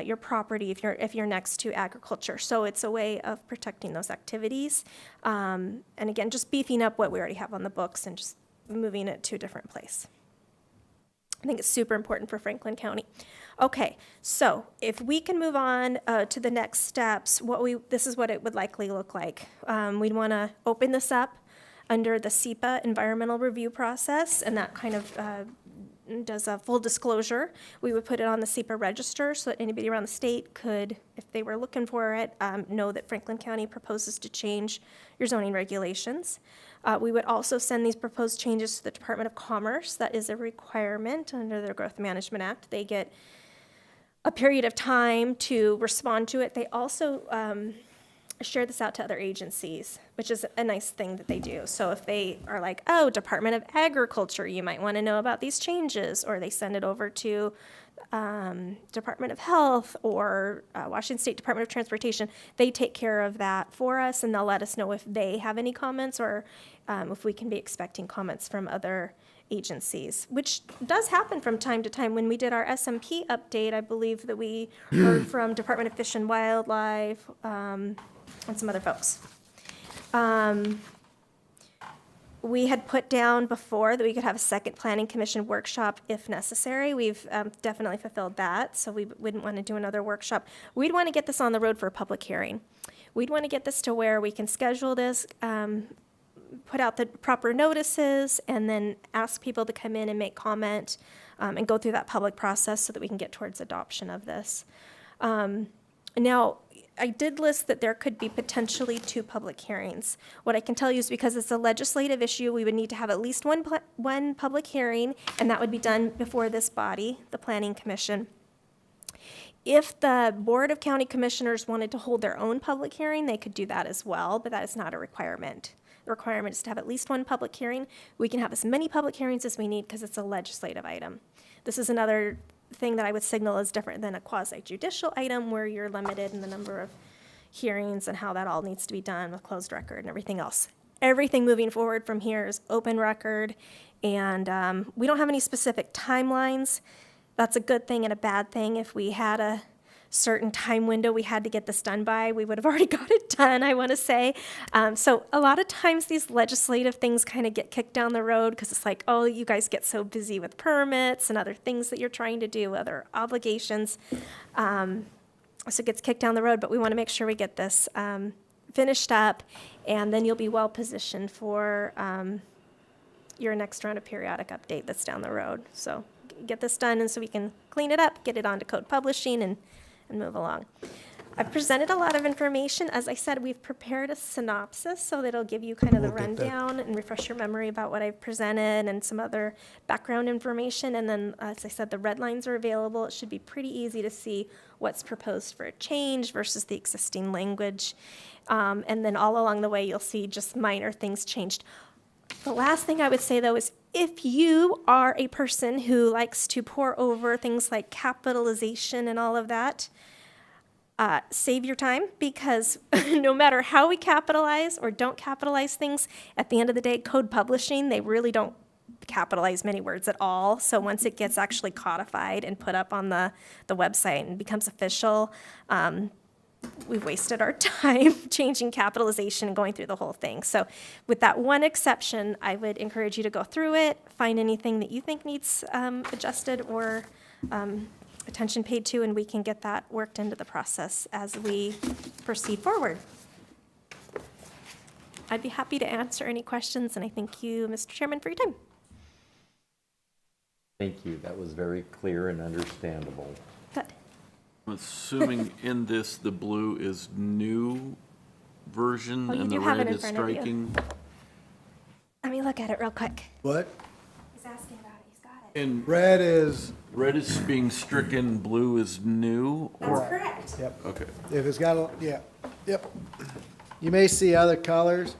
[SPEAKER 9] your property if you're next to agriculture. So it's a way of protecting those activities. And again, just beefing up what we already have on the books and just moving it to a different place. I think it's super important for Franklin County. Okay, so if we can move on to the next steps, this is what it would likely look like. We'd want to open this up under the SEPA environmental review process, and that kind of does a full disclosure. We would put it on the SEPA register so that anybody around the state could, if they were looking for it, know that Franklin County proposes to change your zoning regulations. We would also send these proposed changes to the Department of Commerce. That is a requirement under the Growth Management Act. They get a period of time to respond to it. They also share this out to other agencies, which is a nice thing that they do. So if they are like, oh, Department of Agriculture, you might want to know about these changes, or they send it over to Department of Health or Washington State Department of Transportation, they take care of that for us, and they'll let us know if they have any comments or if we can be expecting comments from other agencies, which does happen from time to time. When we did our SMP update, I believe that we heard from Department of Fish and Wildlife, and some other folks. We had put down before that we could have a second planning commission workshop if necessary. We've definitely fulfilled that, so we wouldn't want to do another workshop. We'd want to get this on the road for a public hearing. We'd want to get this to where we can schedule this, put out the proper notices, and then ask people to come in and make comment, and go through that public process so that we can get towards adoption of this. Now, I did list that there could be potentially 2 public hearings. What I can tell you is because it's a legislative issue, we would need to have at least one public hearing, and that would be done before this body, the Planning Commission. If the Board of County Commissioners wanted to hold their own public hearing, they could do that as well, but that is not a requirement. The requirement is to have at least one public hearing. We can have as many public hearings as we need because it's a legislative item. This is another thing that I would signal is different than a quasi-judicial item where you're limited in the number of hearings and how that all needs to be done with closed record and everything else. Everything moving forward from here is open record, and we don't have any specific timelines. That's a good thing and a bad thing. If we had a certain time window we had to get this done by, we would have already got it done, I want to say. So a lot of times these legislative things kind of get kicked down the road because it's like, oh, you guys get so busy with permits and other things that you're trying to do, other obligations. So it gets kicked down the road, but we want to make sure we get this finished up, and then you'll be well positioned for your next round of periodic update that's down the road. So get this done, and so we can clean it up, get it onto code publishing, and move along. I've presented a lot of information. As I said, we've prepared a synopsis so that it'll give you kind of the rundown and refresh your memory about what I've presented and some other background information. And then, as I said, the red lines are available. It should be pretty easy to see what's proposed for a change versus the existing language. And then all along the way, you'll see just minor things changed. The last thing I would say, though, is if you are a person who likes to pore over things like capitalization and all of that, save your time, because no matter how we capitalize or don't capitalize things, at the end of the day, code publishing, they really don't capitalize many words at all. So once it gets actually codified and put up on the website and becomes official, we've wasted our time changing capitalization and going through the whole thing. So with that one exception, I would encourage you to go through it, find anything that you think needs adjusted or attention paid to, and we can get that worked into the process as we proceed forward. I'd be happy to answer any questions, and I thank you, Mr. Chairman, for your time.
[SPEAKER 5] Thank you. That was very clear and understandable.
[SPEAKER 9] Good.
[SPEAKER 1] I'm assuming in this, the blue is new version
[SPEAKER 9] Oh, you
[SPEAKER 1] and the
[SPEAKER 9] do have it
[SPEAKER 1] red
[SPEAKER 9] in
[SPEAKER 1] is
[SPEAKER 9] front of you.
[SPEAKER 1] striking.
[SPEAKER 9] Let me look at it real quick.
[SPEAKER 2] What?
[SPEAKER 9] He's asking about it. He's got it.
[SPEAKER 1] And
[SPEAKER 2] Red is,
[SPEAKER 1] red is being stricken, blue is new?
[SPEAKER 9] That's correct.
[SPEAKER 2] yep.
[SPEAKER 1] Okay.
[SPEAKER 2] If it's got a, yeah, yep. You may see other colors,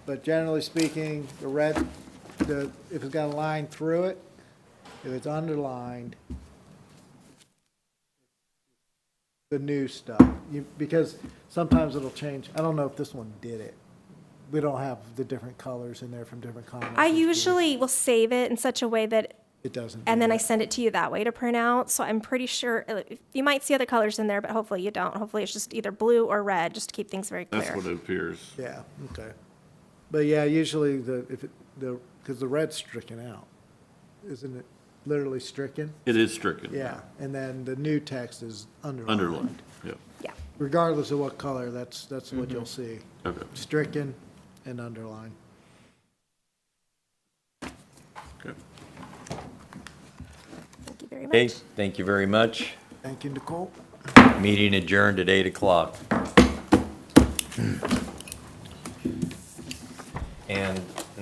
[SPEAKER 2] but generally speaking, the red, if it's got a line through it, if it's underlined, the new stuff. Because sometimes it'll change. I don't know if this one did it. We don't have the different colors in there from different comments.
[SPEAKER 9] I usually will save it in such a way that,
[SPEAKER 2] It doesn't.
[SPEAKER 9] and
[SPEAKER 2] do
[SPEAKER 9] then I
[SPEAKER 2] that.
[SPEAKER 9] send it to you that way to print out. So I'm pretty sure you might see other colors in there, but hopefully you don't. Hopefully it's just either blue or red, just to keep things very clear.
[SPEAKER 1] That's what it appears.
[SPEAKER 2] Yeah, okay. But yeah, usually because the red's stricken out, isn't it literally stricken?
[SPEAKER 1] It is stricken.
[SPEAKER 2] Yeah, and then the new text is underlined.
[SPEAKER 1] Underlined, yeah.
[SPEAKER 9] Yeah.
[SPEAKER 2] Regardless of what color, that's what you'll see.
[SPEAKER 1] Okay.
[SPEAKER 2] Stricken and underlined.
[SPEAKER 1] Okay.
[SPEAKER 9] Thank you very
[SPEAKER 5] Okay,
[SPEAKER 9] much.
[SPEAKER 5] thank you very much.
[SPEAKER 2] Thank you, Nicole.
[SPEAKER 5] Meeting adjourned at 8 o'clock. And